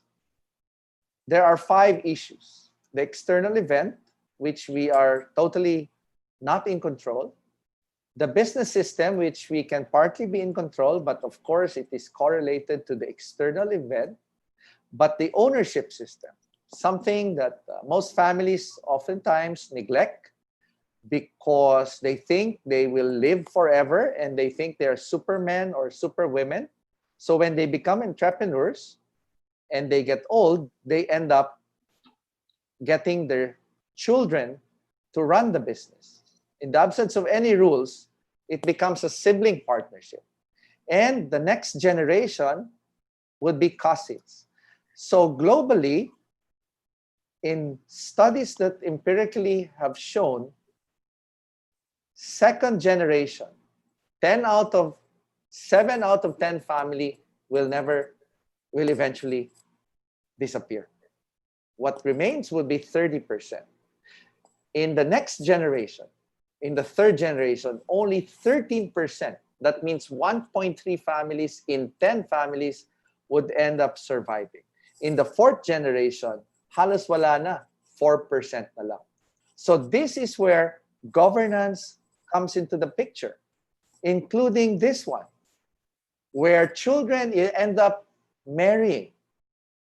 Speaker 8: There are 5 issues. The external event, which we are totally not in control. The business system, which we can partly be in control, but of course it is correlated to the external event. But the ownership system, something that most families oftentimes neglect because they think they will live forever and they think they're supermen or superwomen. So when they become entrepreneurs and they get old, they end up getting their children to run the business. In the absence of any rules, it becomes a sibling partnership. And the next generation would be cousins. So globally, in studies that empirically have shown, second generation, 7 out of 10 family will eventually disappear. What remains will be 30%. In the next generation, in the third generation, only 13%, that means 1.3 families in 10 families would end up surviving. In the fourth generation, halos wala na, 4% na lang. So this is where governance comes into the picture, including this one, where children end up marrying.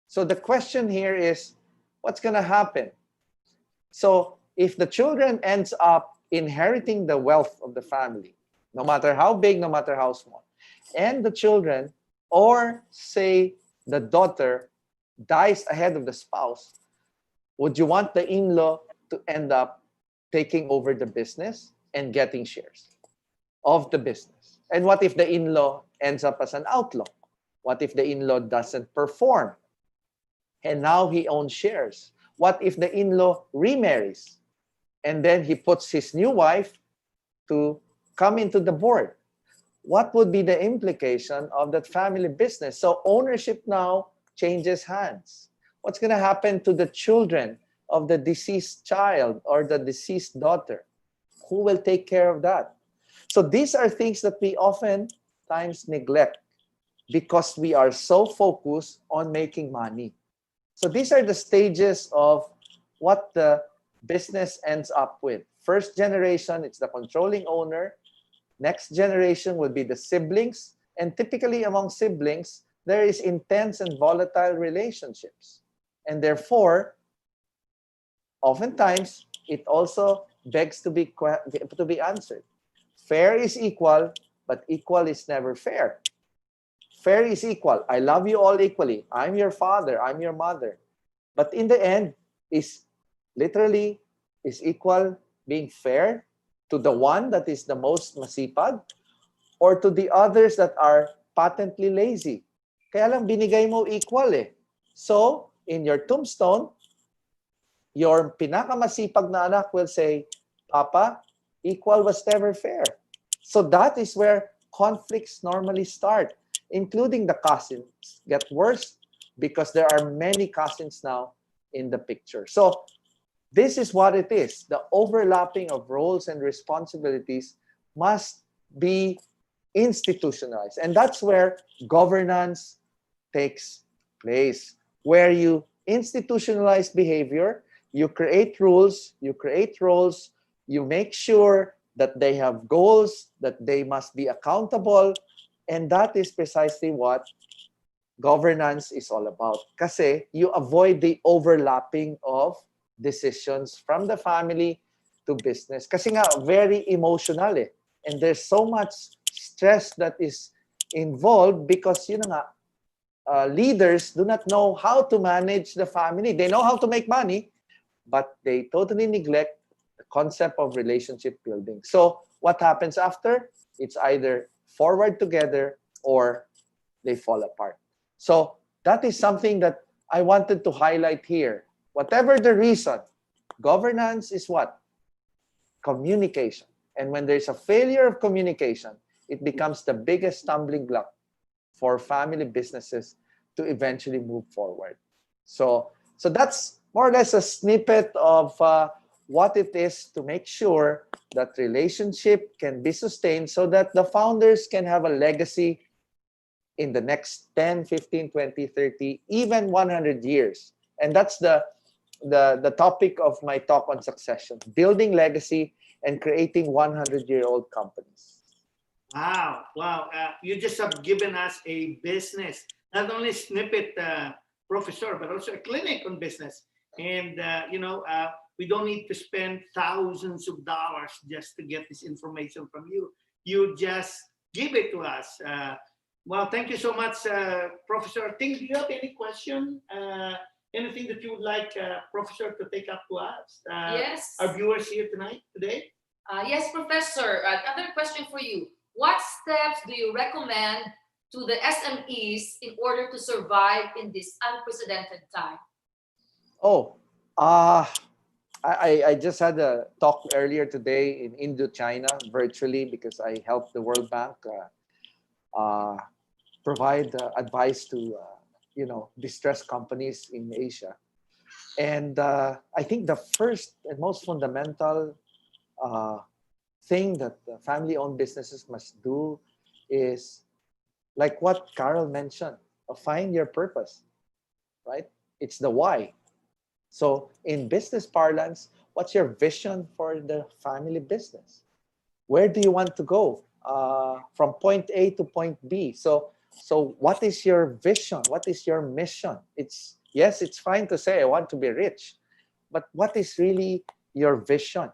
Speaker 8: So the question here is, what's going to happen? So if the children ends up inheriting the wealth of the family, no matter how big, no matter how small, and the children, or say the daughter dies ahead of the spouse, would you want the in-law to end up taking over the business and getting shares of the business? And what if the in-law ends up as an outlaw? What if the in-law doesn't perform and now he owns shares? What if the in-law remarries and then he puts his new wife to come into the board? What would be the implication of that family business? So ownership now changes hands. What's going to happen to the children of the deceased child or the deceased daughter? Who will take care of that? So these are things that we oftentimes neglect because we are so focused on making money. So these are the stages of what the business ends up with. First generation, it's the controlling owner. Next generation will be the siblings. And typically among siblings, there is intense and volatile relationships. And therefore, oftentimes, it also begs to be answered. Fair is equal, but equal is never fair. Fair is equal. I love you all equally. I'm your father. I'm your mother. But in the end, is equal being fair to the one that is the most masipag or to the others that are patently lazy? Kaya lang binigay mo equal eh. So, in your tombstone, your pinakamasipag na anak will say, Papa, equal was never fair. So that is where conflicts normally start, including the cousins get worse because there are many cousins now in the picture. So this is what it is. The overlapping of roles and responsibilities must be institutionalized. And that's where governance takes place, where you institutionalize behavior, you create rules, you create roles, you make sure that they have goals, that they must be accountable. And that is precisely what governance is all about. Kasi you avoid the overlapping of decisions from the family to business. Kasi nga, very emotional eh. And there's so much stress that is involved because, you know nga, leaders do not know how to manage the family. They know how to make money, but they totally neglect the concept of relationship building. So what happens after? It's either forward together or they fall apart. So that is something that I wanted to highlight here. Whatever the reason, governance is what? Communication. And when there's a failure of communication, it becomes the biggest stumbling block for family businesses to eventually move forward. So that's more or less a snippet of what it is to make sure that relationship can be sustained so that the founders can have a legacy in the next 10, 15, 20, 30, even 100 years. And that's the topic of my talk on succession, building legacy and creating 100-year-old companies.
Speaker 2: Wow. You just have given us a business, not only snippet, professor, but also a clinic on business. And, we don't need to spend thousands of dollars just to get this information from you. You just give it to us. Well, thank you so much, Professor Ting. Do you have any question? Anything that you would like, Professor, to take up to us?
Speaker 3: Yes.
Speaker 2: Our viewers here today?
Speaker 3: Yes, Professor. Another question for you. What steps do you recommend to the SMEs in order to survive in this unprecedented time?
Speaker 8: I just had a talk earlier today in Indochina virtually because I helped the World Bank provide advice to distressed companies in Asia. And I think the first and most fundamental thing that family-owned businesses must do is like what Carol mentioned, find your purpose, right? It's the why. So in business parlance, what's your vision for the family business? Where do you want to go from point A to point B? So what is your vision? What is your mission? It's fine to say I want to be rich, but what is really your vision,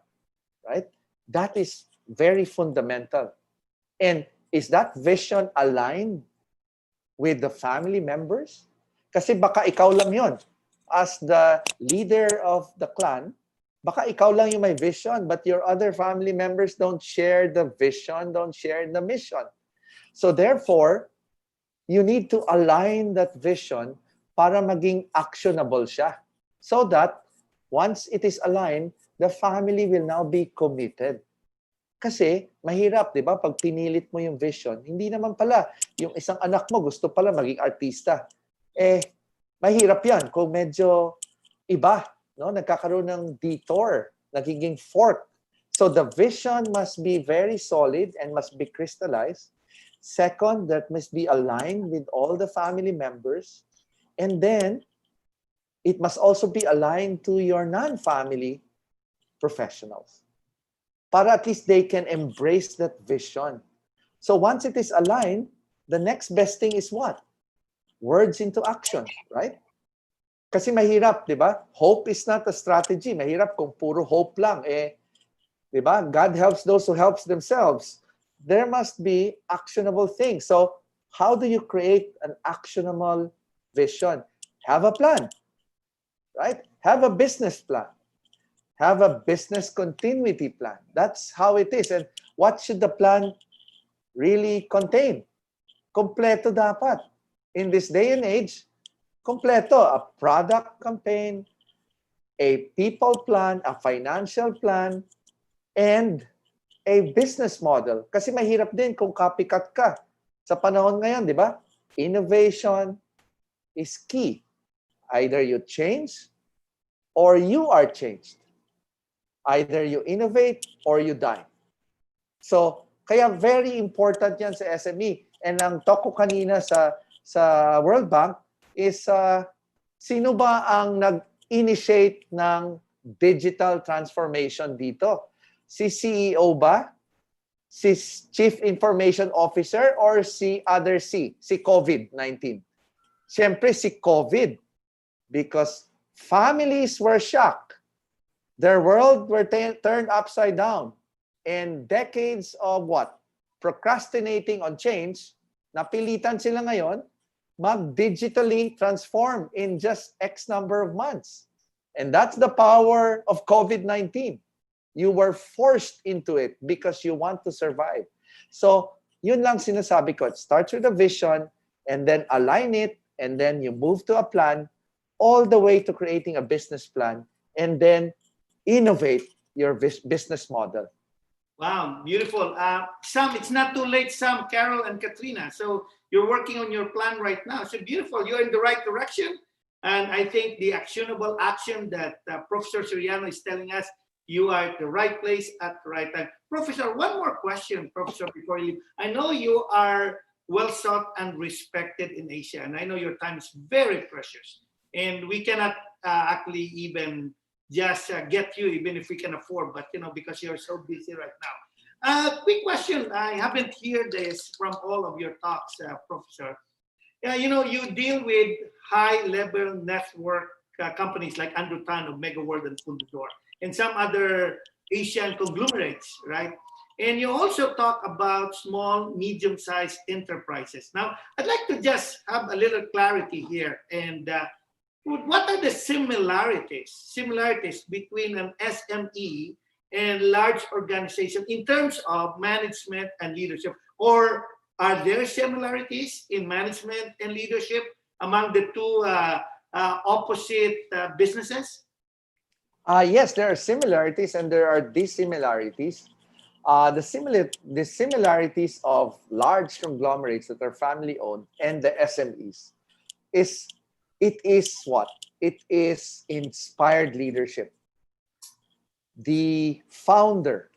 Speaker 8: right? That is very fundamental. And is that vision aligned with the family members? Kasi baka ikaw lang yon. As the leader of the clan, baka ikaw lang yung may vision, but your other family members don't share the vision, don't share the mission. So therefore, you need to align that vision para maging actionable siya. So that once it is aligned, the family will now be committed. Kasi mahirap, di ba? Pag pinilit mo yung vision, hindi naman pala. Yung isang anak mo gusto pala maging artista. Mahirap yan kung medyo iba, no? Nagkakaroon ng detour, nagiging fork. So the vision must be very solid and must be crystallized. Second, that must be aligned with all the family members. And then, it must also be aligned to your non-family professionals. Para at least they can embrace that vision. So once it is aligned, the next best thing is what? Words into action, right? Kasi mahirap, di ba? Hope is not a strategy. Mahirap kung puro hope lang. Di ba? God helps those who helps themselves. There must be actionable things. So how do you create an actionable vision? Have a plan, right? Have a business plan. Have a business continuity plan. That's how it is. And what should the plan really contain? Kompleto dapat. In this day and age, kompleto. A product campaign, a people plan, a financial plan, and a business model. Kasi mahirap din kung copycat ka. Sa panahon ngayon, di ba? Innovation is key. Either you change or you are changed. Either you innovate or you die. So, kaya very important yan sa SME. And ang talk ko kanina sa World Bank is sino ba ang nag-initiate ng digital transformation dito? Si CEO ba? Si Chief Information Officer or si other C? Si COVID-19? Siyempre si COVID, because families were shocked. Their world were turned upside down. And decades of what? Procrastinating on change, napilitan sila ngayon mag-digitally transform in just X number of months. And that's the power of COVID-19. You were forced into it because you want to survive. So, yun lang sinasabi ko. It starts with a vision and then align it and then you move to a plan all the way to creating a business plan and then innovate your business model.
Speaker 2: Wow, beautiful. Sam, it's not too late, Sam, Carol, and Katrina. So you're working on your plan right now. So beautiful. You're in the right direction. And I think the actionable action that Professor Soriano is telling us, you are at the right place at the right time. Professor, one more question, Professor, before you leave. I know you are well sought and respected in Asia, and I know your time is very precious. And we cannot actually even just get you, even if we can afford, but because you're so busy right now. Quick question. I haven't heard this from all of your talks, Professor. You deal with high-level network companies like Andrew Tan of Mega World and Fundador, and some other Asian conglomerates, right? And you also talk about small, medium-sized enterprises. Now, I'd like to just have a little clarity here. And what are the similarities between an SME and large organization in terms of management and leadership? Or are there similarities in management and leadership among the two opposite businesses?
Speaker 8: Yes, there are similarities and there are dissimilarities. The similarities of large conglomerates that are family-owned and the SMEs is what? It is inspired leadership. The founder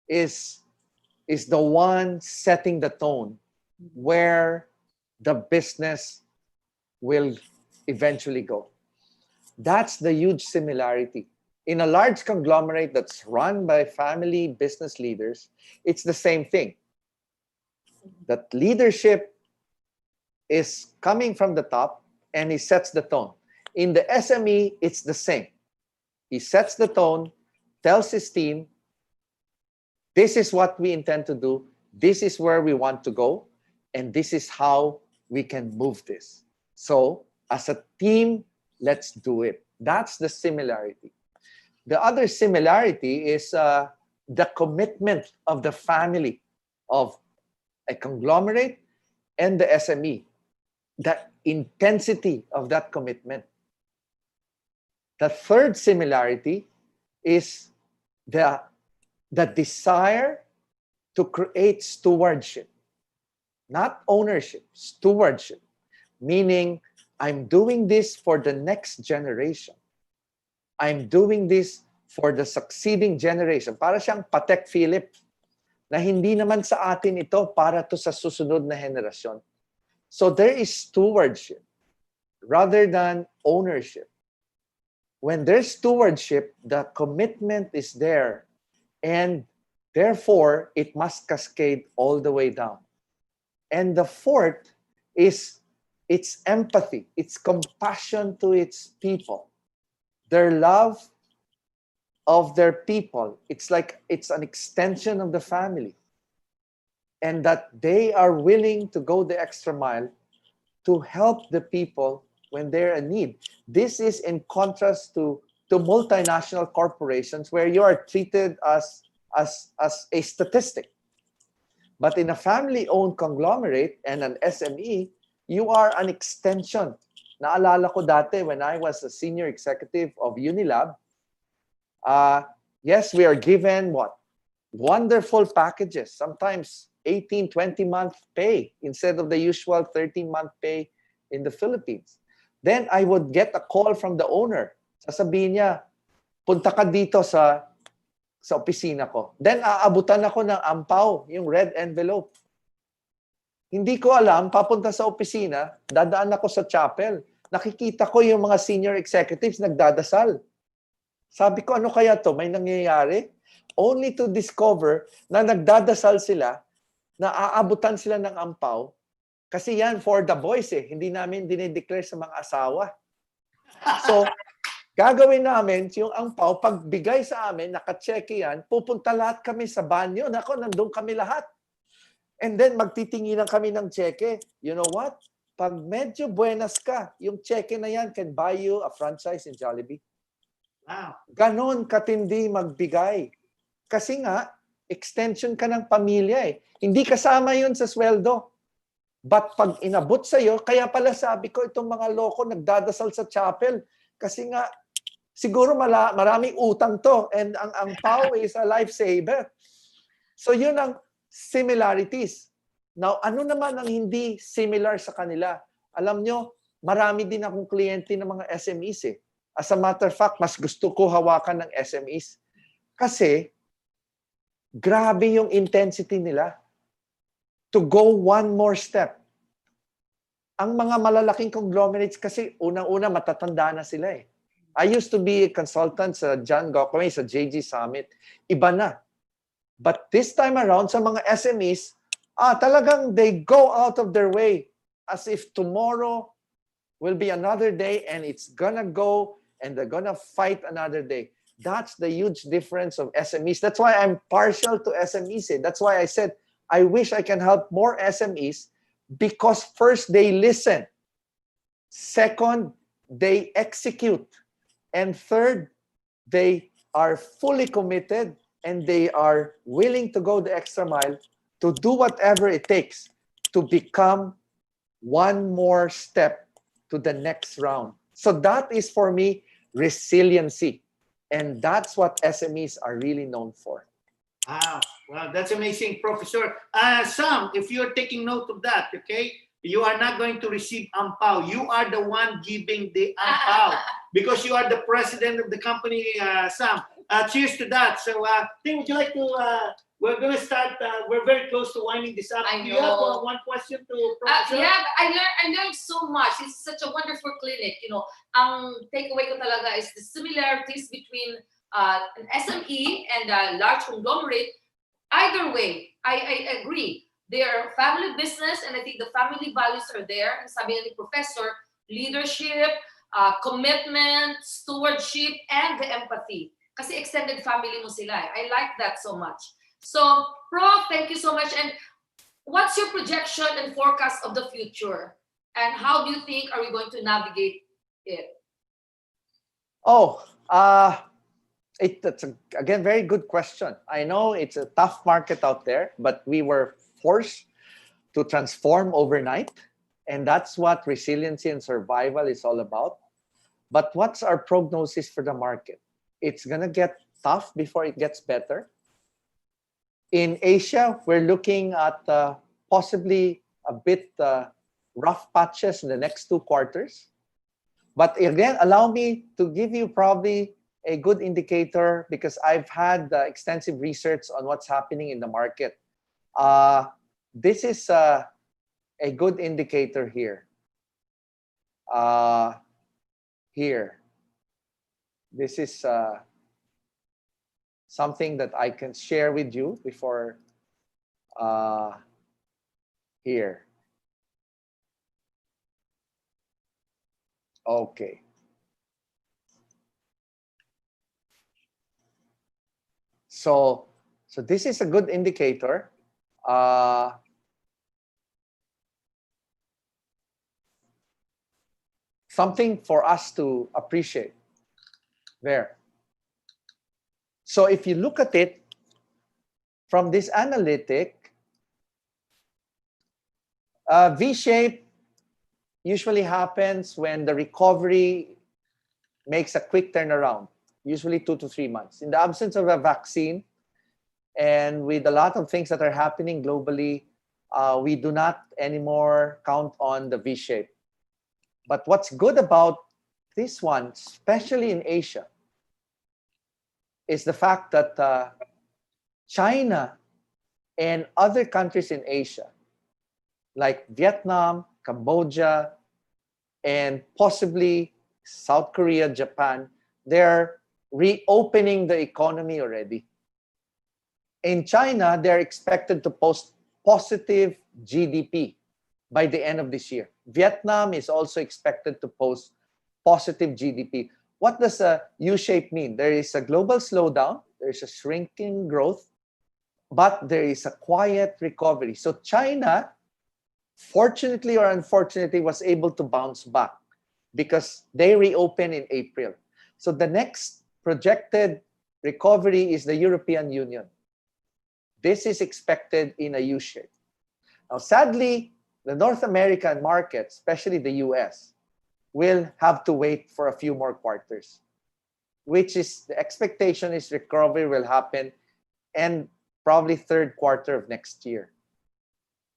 Speaker 8: is the one setting the tone where the business will eventually go. That's the huge similarity. In a large conglomerate that's run by family business leaders, it's the same thing. That leadership is coming from the top and he sets the tone. In the SME, it's the same. He sets the tone, tells his team, this is what we intend to do, this is where we want to go, and this is how we can move this. So, as a team, let's do it. That's the similarity. The other similarity is the commitment of the family of a conglomerate and the SME. The intensity of that commitment. The third similarity is the desire to create stewardship. Not ownership, stewardship. Meaning, I'm doing this for the next generation. I'm doing this for the succeeding generation. Para siyang Patek Philippe na hindi naman sa atin ito para to sa susunod na henerasyon. So there is stewardship rather than ownership. When there's stewardship, the commitment is there and therefore it must cascade all the way down. And the fourth is its empathy, its compassion to its people, their love of their people. It's like it's an extension of the family. And that they are willing to go the extra mile to help the people when they're in need. This is in contrast to multinational corporations where you are treated as a statistic. But in a family-owned conglomerate and an SME, you are an extension. Naalala ko dati when I was a senior executive of Unilab, yes, we are given what? wonderful packages, sometimes 18, 20-month pay instead of the usual 13-month pay in the Philippines. Then I would get a call from the owner. Sasabihin niya, punta ka dito sa opisina ko. Then aabutan ako ng ampaw, yung red envelope. Hindi ko alam, papunta sa opisina, dadaan ako sa chapel. Nakikita ko yung mga senior executives nagdadasal. Sabi ko, ano kaya to? May nangyayari? Only to discover na nagdadasal sila, na aabutan sila ng ampaw. Kasi yan for the boys eh. Hindi namin dinideclare sa mga asawa. So, gagawin namin yung ampaw, pagbigay sa amin, nakacheck yan, pupunta lahat kami sa banyo. Nako, nandun kami lahat. And then, magtitinginan kami ng cheque. You know what? Pag medyo buenas ka, yung cheque na yan can buy you a franchise in Jollibee.
Speaker 2: Wow.
Speaker 8: Ganon katindi magbigay. Kasi nga, extension ka ng pamilya eh. Hindi kasama yun sa sweldo. But pag inabot sa'yo, kaya pala sabi ko, itong mga loko nagdadasal sa chapel. Kasi nga, siguro maraming utang to. And ang pau is a lifesaver. So yun ang similarities. Now, ano naman ang hindi similar sa kanila? Alam nyo, marami din akong kliyente ng mga SMEs eh. As a matter of fact, mas gusto ko hawakan ng SMEs. Kasi, grabe yung intensity nila to go one more step. Ang mga malalaking conglomerates kasi unang-una matatanda na sila eh. I used to be a consultant sa John Gokome, sa JG Summit. Iba na. But this time around, sa mga SMEs, talagang they go out of their way as if tomorrow will be another day and it's gonna go and they're gonna fight another day. That's the huge difference of SMEs. That's why I'm partial to SMEs. That's why I said, I wish I can help more SMEs because first, they listen. Second, they execute. And third, they are fully committed and they are willing to go the extra mile to do whatever it takes to become one more step to the next round. So that is for me resiliency. And that's what SMEs are really known for.
Speaker 2: Wow, wow, that's amazing, Professor. Sam, if you're taking note of that, okay, you are not going to receive ampao. You are the one giving the ampao because you are the president of the company, Sam. Cheers to that. So, Ting, would you like to? We're going to start. We're very close to winding this up.
Speaker 3: I
Speaker 2: Do you have
Speaker 3: know.
Speaker 2: one question to Professor?
Speaker 3: Yeah, I learned so much. It's such a wonderful clinic. You know, ang takeaway ko talaga is the similarities between an SME and a large conglomerate. Either way, I agree. They're family business, and I think the family values are there. And sabi ni Professor, leadership, commitment, stewardship, and the empathy. Kasi extended family mo sila. I like that so much. So, Prof, thank you so much. And what's your projection and forecast of the future? And how do you think are we going to navigate it?
Speaker 8: That's again very good question. I know it's a tough market out there, but we were forced to transform overnight, and that's what resiliency and survival is all about. But what's our prognosis for the market? It's gonna get tough before it gets better. In Asia, we're looking at possibly a bit rough patches in the next 2 quarters. But again, allow me to give you probably a good indicator because I've had extensive research on what's happening in the market. This is a good indicator here. Here. This is something that I can share with you before here. Okay. So this is a good indicator. Something for us to appreciate there. So if you look at it from this analytic, V-shape usually happens when the recovery makes a quick turnaround, usually 2 to 3 months. In the absence of a vaccine, And with a lot of things that are happening globally, we do not anymore count on the V shape. But what's good about this one, especially in Asia, is the fact that China and other countries in Asia, like Vietnam, Cambodia, and possibly South Korea, Japan, they're reopening the economy already. In China, they're expected to post positive GDP by the end of this year. Vietnam is also expected to post positive GDP. What does a U-shape mean? There is a global slowdown, there is a shrinking growth, but there is a quiet recovery. So China, fortunately or unfortunately, was able to bounce back because they reopened in April. So the next projected recovery is the European Union. This is expected in a U-shape. Now, sadly, the North American market, especially the US, will have to wait for a few more quarters, which is the expectation is recovery will happen and probably third quarter of next year.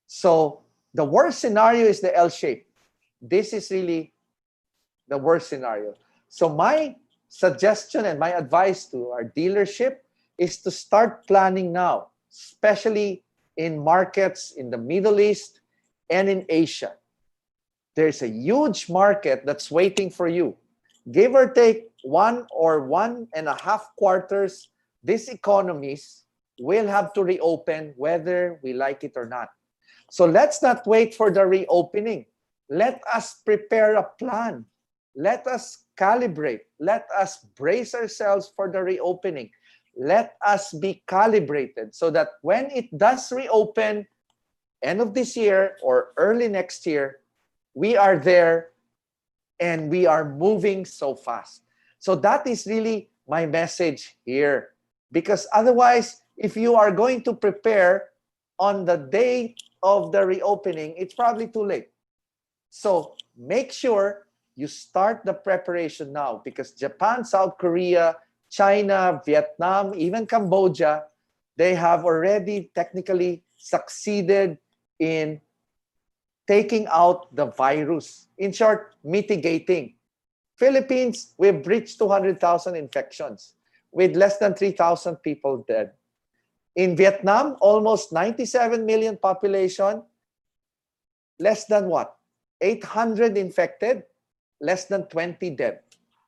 Speaker 8: So the worst scenario is the L shape. This is really the worst scenario. So my suggestion and my advice to our dealership is to start planning now, especially in markets in the Middle East and in Asia. There's a huge market that's waiting for you. Give or take 1 or 1.5 quarters, these economies will have to reopen whether we like it or not. So let's not wait for the reopening. Let us prepare a plan. Let us calibrate. Let us brace ourselves for the reopening. Let us be calibrated so that when it does reopen, end of this year or early next year, we are there and we are moving so fast. So that is really my message here. Because otherwise, if you are going to prepare on the day of the reopening, it's probably too late. So make sure you start the preparation now because Japan, South Korea, China, Vietnam, even Cambodia, they have already technically succeeded in taking out the virus. In short, mitigating. Philippines, we've breached 200,000 infections with less than 3,000 people dead. In Vietnam, almost 97 million population, less than what? 800 infected, less than 20 dead.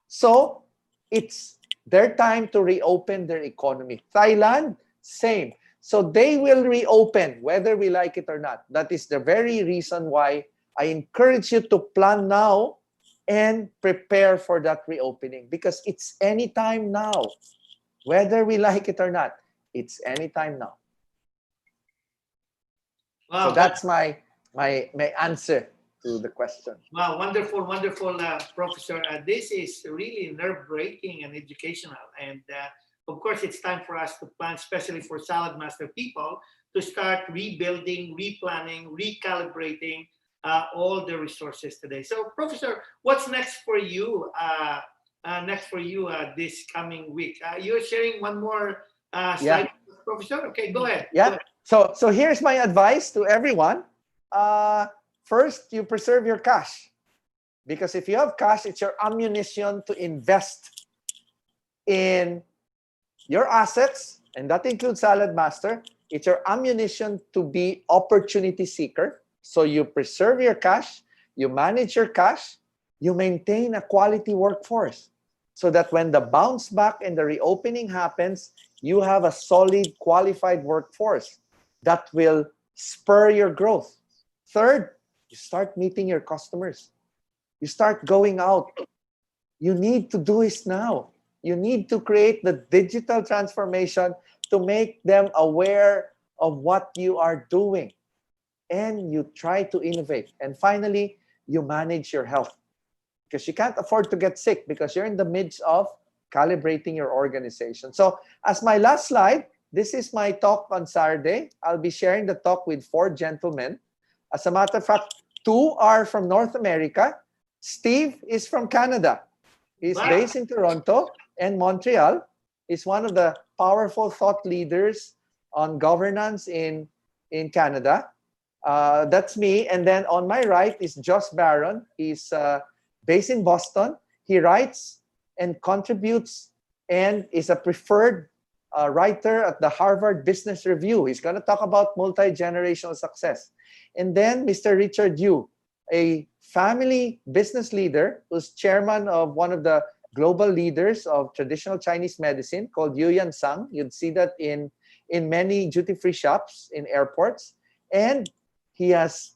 Speaker 8: So it's their time to reopen their economy. Thailand, same. So they will reopen whether we like it or not. That is the very reason why I encourage you to plan now and prepare for that reopening because it's anytime now. Whether we like it or not, it's anytime now.
Speaker 2: Wow,
Speaker 8: so that's my answer to the question.
Speaker 2: Wow, wonderful, wonderful, Professor. This is really nerve-breaking and educational. And of course, it's time for us to plan, especially for Salad Master people, to start rebuilding, replanning, recalibrating all the resources today. So, Professor, what's next for you? This coming week? You're sharing one more slide, Professor. Okay, go ahead.
Speaker 8: Yeah. So here's my advice to everyone. First, you preserve your cash. Because if you have cash, it's your ammunition to invest in your assets, and that includes Salad Master. It's your ammunition to be opportunity seeker. So you preserve your cash, you manage your cash, you maintain a quality workforce so that when the bounce back and the reopening happens, you have a solid, qualified workforce that will spur your growth. Third, you start meeting your customers. You start going out. You need to do this now. You need to create the digital transformation to make them aware of what you are doing. And you try to innovate. And finally, you manage your health. Because you can't afford to get sick because you're in the midst of calibrating your organization. So as my last slide, this is my talk on Saturday. I'll be sharing the talk with 4 gentlemen. As a matter of fact, 2 are from North America. Steve is from Canada. He's based in Toronto and Montreal. He's one of the powerful thought leaders on governance in Canada. That's me. And then on my right is Josh Barron. He's based in Boston. He writes and contributes and is a preferred writer at the Harvard Business Review. He's going to talk about multi-generational success. And then Mr. Richard Yu, a family business leader who's chairman of one of the global leaders of traditional Chinese medicine called Yuyan Sang. You'd see that in many duty-free shops in airports. And he's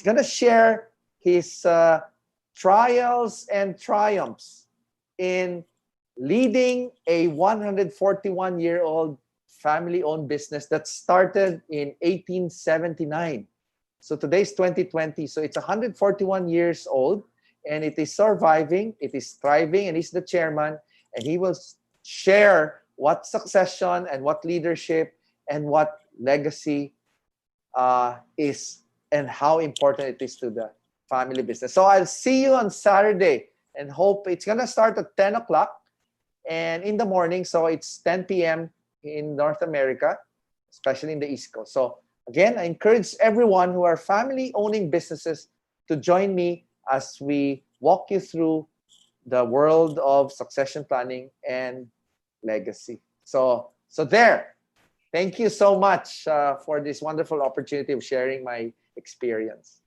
Speaker 8: going to share his trials and triumphs in leading a 141-year-old family-owned business that started in 1879. So today's 2020, so it's 141 years old, and it is surviving, it is thriving, and he's the chairman, and he will share what succession and what leadership and what legacy is and how important it is to the family business. So I'll see you on Saturday, and hope it's going to start at 10 o'clock and in the morning. So it's 10 p.m. in North America, especially in the East Coast. So again, I encourage everyone who are family owning businesses to join me as we walk you through the world of succession planning and legacy. So there. Thank you so much for this wonderful opportunity of sharing my experience.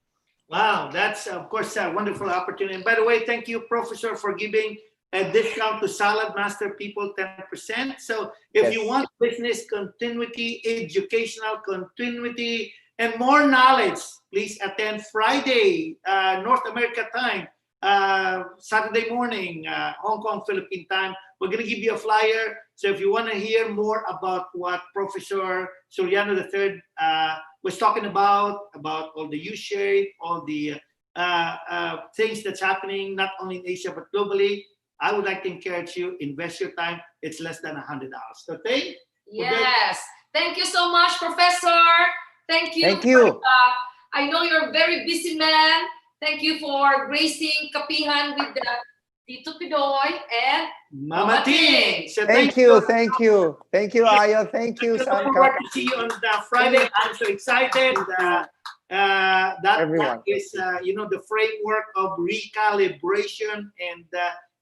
Speaker 2: Wow, that's of course a wonderful opportunity. And by the way, thank you, Professor, for giving a discount to Salad Master people 10%. So if you want business continuity, educational continuity, and more knowledge, please attend Friday, North America time, Saturday morning, Hong Kong, Philippine time. We're going to give you a flyer. So if you want to hear more about what Professor Soriano III was talking about all the U-shape, all the things that's happening, not only in Asia, but globally, I would like to encourage you, invest your time. It's less than $100. So Ting?
Speaker 3: Yes. Thank you so much, Professor. Thank you.
Speaker 8: Thank you.
Speaker 3: I know you're a very busy man. Thank you for gracing Kapihan with the Tito Pidoy and
Speaker 2: Mama Ting. So
Speaker 8: Thank you. Thank you, Ayo. Thank you,
Speaker 2: I look
Speaker 8: Sam.
Speaker 2: forward to see you on Friday. I'm so excited. That is, the framework of recalibration, and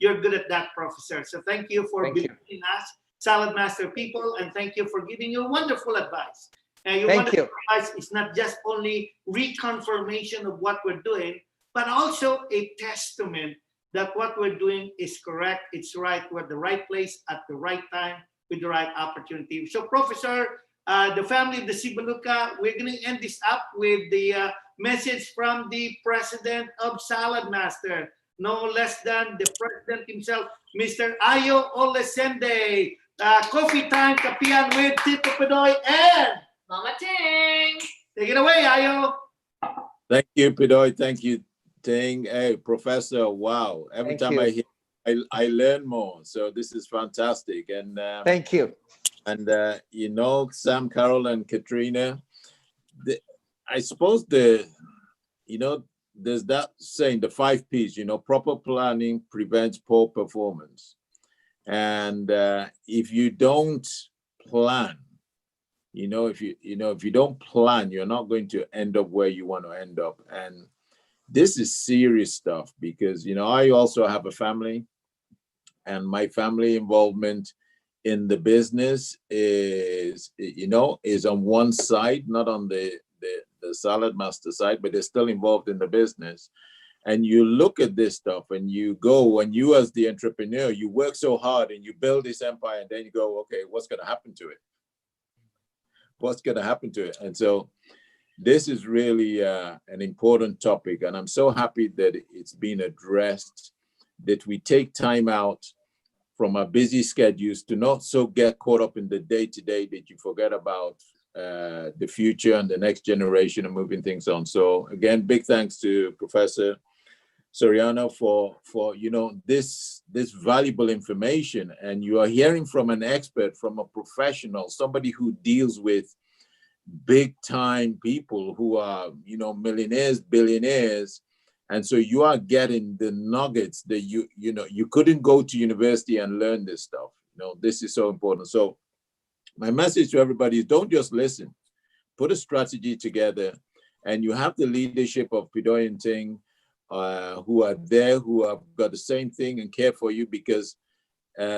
Speaker 2: you're good at that, Professor. So thank you for believing in us, Salad Master people, and thank you for giving your wonderful advice. Your wonderful advice is not just only reconfirmation of what we're doing, but also a testament that what we're doing is correct, it's right, we're at the right place at the right time with the right opportunity. So, Professor, the family of the Sibbaluca, we're going to end this up with the message from the president of Salad Master, no less than the president himself, Mr. Ayo Olesende. Coffee time, Kapihan with Tito Pidoy and
Speaker 3: Mama Ting.
Speaker 2: Take it away, Ayo.
Speaker 9: Thank you, Pidoy. Thank you, Ting. Hey, Professor, wow. Every time I hear, I learn more. So this is fantastic. And
Speaker 8: thank you.
Speaker 9: And, Sam, Carol, and Katrina, I suppose there's that saying, the 5 Ps, proper planning prevents poor performance. And if you don't plan, if you don't plan, you're not going to end up where you want to end up. And this is serious stuff because, I also have a family, and my family involvement in the business is on one side, not on the Salad Master side, but they're still involved in the business. And you look at this stuff and you go, and you as the entrepreneur, you work so hard and you build this empire, and then you go, okay, what's going to happen to it? What's going to happen to it? And so this is really an important topic. And I'm so happy that it's been addressed, that we take time out from our busy schedules to not so get caught up in the day-to-day that you forget about the future and the next generation and moving things on. So again, big thanks to Professor Soriano for this valuable information. And you are hearing from an expert, from a professional, somebody who deals with big time people who are, millionaires, billionaires. And so you are getting the nuggets that you couldn't go to university and learn this stuff. This is so important. So My message to everybody is don't just listen. Put a strategy together, and you have the leadership of Pidoy and Ting who are there, who have got the same thing and care for you, because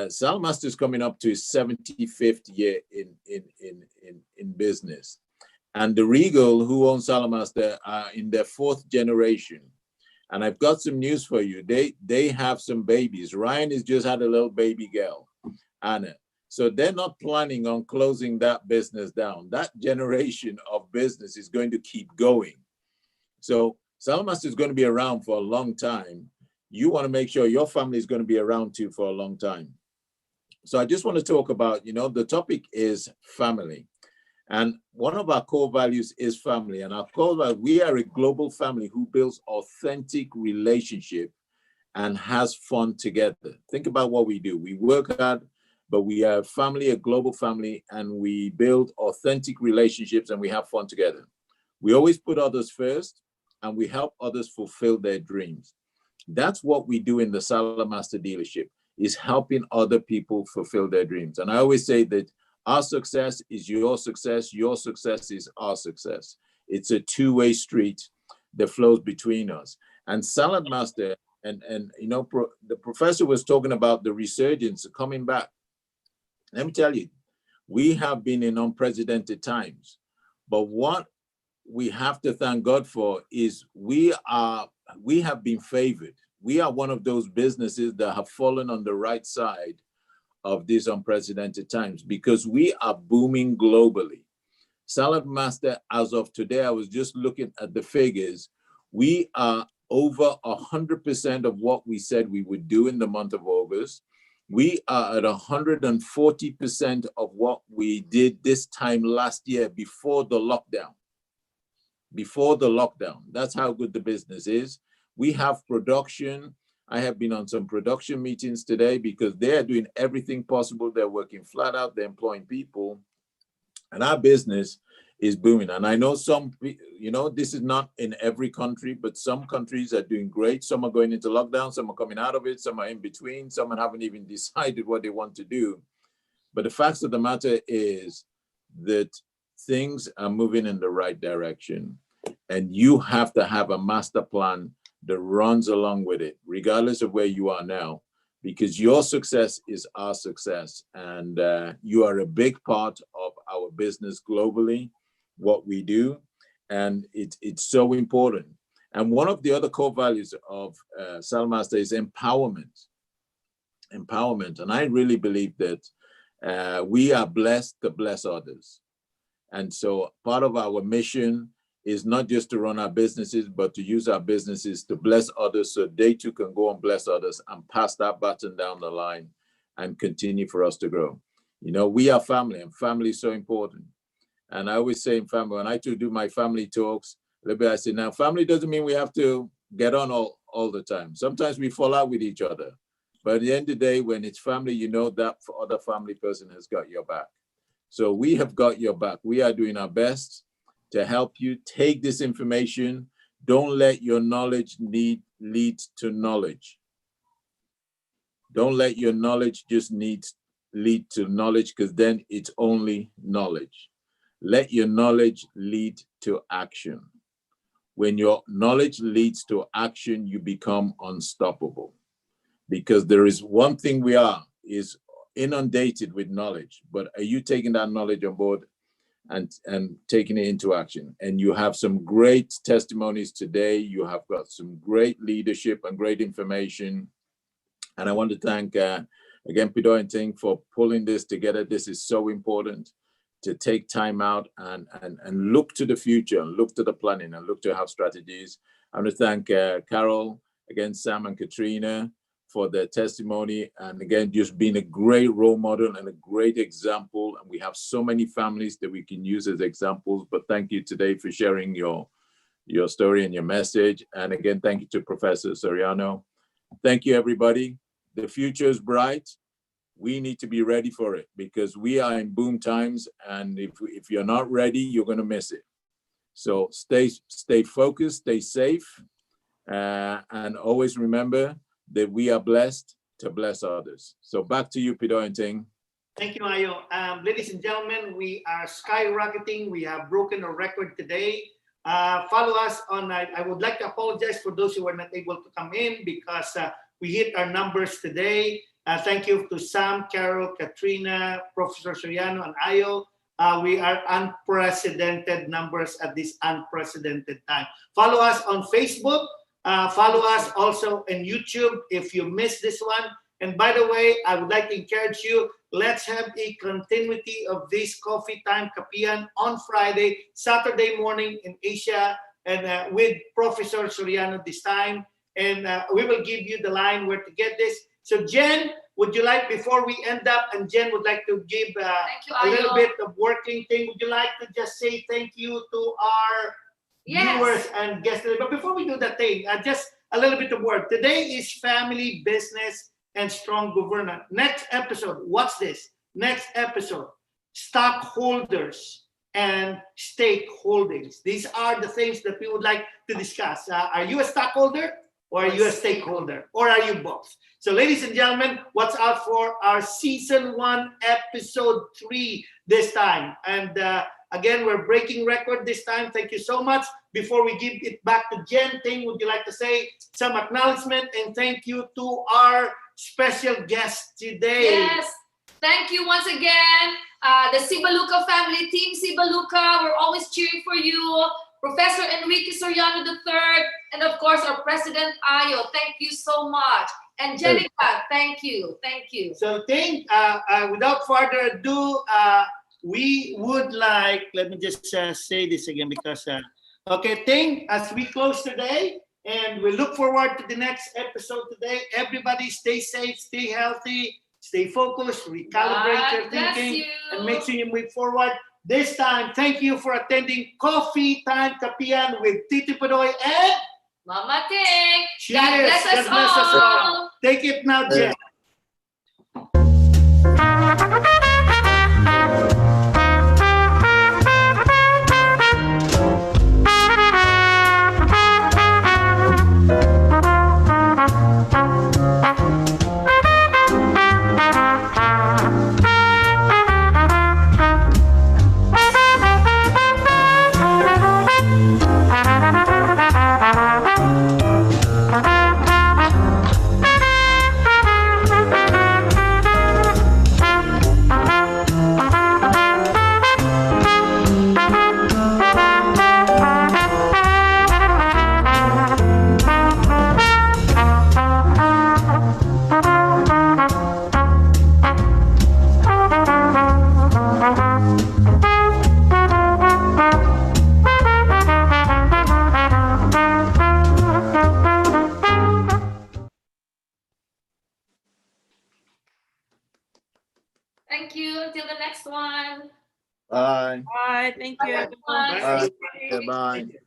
Speaker 9: Salmaster is coming up to his 75th year in business. And the Regal, who owns Salamaster, are in their 4th generation. And I've got some news for you. They have some babies. Ryan has just had a little baby girl, Anna. So they're not planning on closing that business down. That generation of business is going to keep going. So Salamaster is going to be around for a long time. You want to make sure your family is going to be around too for a long time. So I just want to talk about, the topic is family. And one of our core values is family. And our core value, we are a global family who builds authentic relationship and has fun together. Think about what we do. We work hard, but we are a family, a global family, and we build authentic relationships and we have fun together. We always put others first, and we help others fulfill their dreams. That's what we do in the Salamaster dealership, is helping other people fulfill their dreams. And I always say that our success is your success is our success. It's a two-way street that flows between us. And Salamaster, and the professor was talking about the resurgence coming back. Let me tell you, we have been in unprecedented times, but what we have to thank God for is we have been favored. We are one of those businesses that have fallen on the right side of these unprecedented times because we are booming globally. Salamaster, as of today, I was just looking at the figures. We are over 100% of what we said we would do in the month of August. We are at 140% of what we did this time last year before the lockdown. Before the lockdown. That's how good the business is. We have production. I have been on some production meetings today because they're doing everything possible. They're working flat out. They're employing people. And our business is booming. And I know this is not in every country, but some countries are doing great. Some are going into lockdown. Some are coming out of it. Some are in between. Some haven't even decided what they want to do. But the fact of the matter is that things are moving in the right direction. And you have to have a master plan that runs along with it, regardless of where you are now, because your success is our success. And you are a big part of our business globally, what we do. And it's so important. And one of the other core values of Salamaster is empowerment. Empowerment. And I really believe that we are blessed to bless others. And so part of our mission is not just to run our businesses, but to use our businesses to bless others so they too can go and bless others and pass that baton down the line and continue for us to grow. We are family, and family is so important. And I always say in family, when I do my family talks, I say, now family doesn't mean we have to get on all the time. Sometimes we fall out with each other. But at the end of the day, when it's family, that other family person has got your back. So we have got your back. We are doing our best to help you take this information. Don't let your knowledge lead to knowledge. Don't let your knowledge just lead to knowledge, because then it's only knowledge. Let your knowledge lead to action. When your knowledge leads to action, you become unstoppable. Because there is one thing is inundated with knowledge, but are you taking that knowledge on board and taking it into action? And you have some great testimonies today. You have got some great leadership and great information. And I want to thank, again, Pidoy and Ting for pulling this together. This is so important, to take time out and look to the future, and look to the planning, and look to have strategies. I want to thank Carol, again, Sam and Katrina for their testimony, and again, just being a great role model and a great example. And we have so many families that we can use as examples. But thank you today for sharing your story and your message. And again, thank you to Professor Soriano. Thank you, everybody. The future is bright. We need to be ready for it, because we are in boom times. And if you're not ready, you're going to miss it. So stay focused, stay safe, and always remember that we are blessed to bless others. So back to you, Pidoy and Ting.
Speaker 2: Thank you, Ayo. Ladies and gentlemen, we are skyrocketing. We have broken a record today. Follow us on, I would like to apologize for those who were not able to come in because we hit our numbers today. Thank you to Sam, Carol, Katrina, Professor Soriano, and Ayo. We are unprecedented numbers at this unprecedented time. Follow us on Facebook. Follow us also on YouTube if you missed this one. And by the way, I would like to encourage you, let's have a continuity of this Coffee Time Kapihan on Friday, Saturday morning in Asia, and with Professor Soriano this time. And we will give you the line where to get this. So Jen, would you like, before we end up, and Jen would like to give a little bit of working thing, would you like to just say thank you to our viewers and guests? But before we do that thing, just a little bit of word. Today is Family, Business, and Strong Governance. Next episode, what's this? Next episode, stockholders and stakeholdings. These are the things that we would like to discuss. Are you a stockholder or are you a stakeholder or are you both? So ladies and gentlemen, watch out for our season 1, episode 3 this time. And again, we're breaking record this time. Thank you so much. Before we give it back to Jen, Ting, would you like to say some acknowledgement and thank you to our special guest today?
Speaker 3: Yes, thank you once again. The Sibbaluca family, Team Sibbaluca, we're always cheering for you. Professor Enrique Soriano III, and of course our President Ayo. Thank you so much. Angelica, thank you. Thank you.
Speaker 2: So Ting, without further ado, we would like, let me just say this again because, okay, Ting, as we close today, and we look forward to the next episode today. Everybody stay safe, stay healthy, stay focused, recalibrate your thinking, and make sure you move forward. This time, thank you for attending Coffee Time Kapihan with Tito Pidoy and
Speaker 3: Mama Ting.
Speaker 2: Cheers.
Speaker 3: God bless us all.
Speaker 2: Take it now, Jen.
Speaker 3: Thank you. Until the next one.
Speaker 9: Bye.
Speaker 1: Bye. Thank you.
Speaker 3: Bye, everyone.
Speaker 9: Bye. Bye.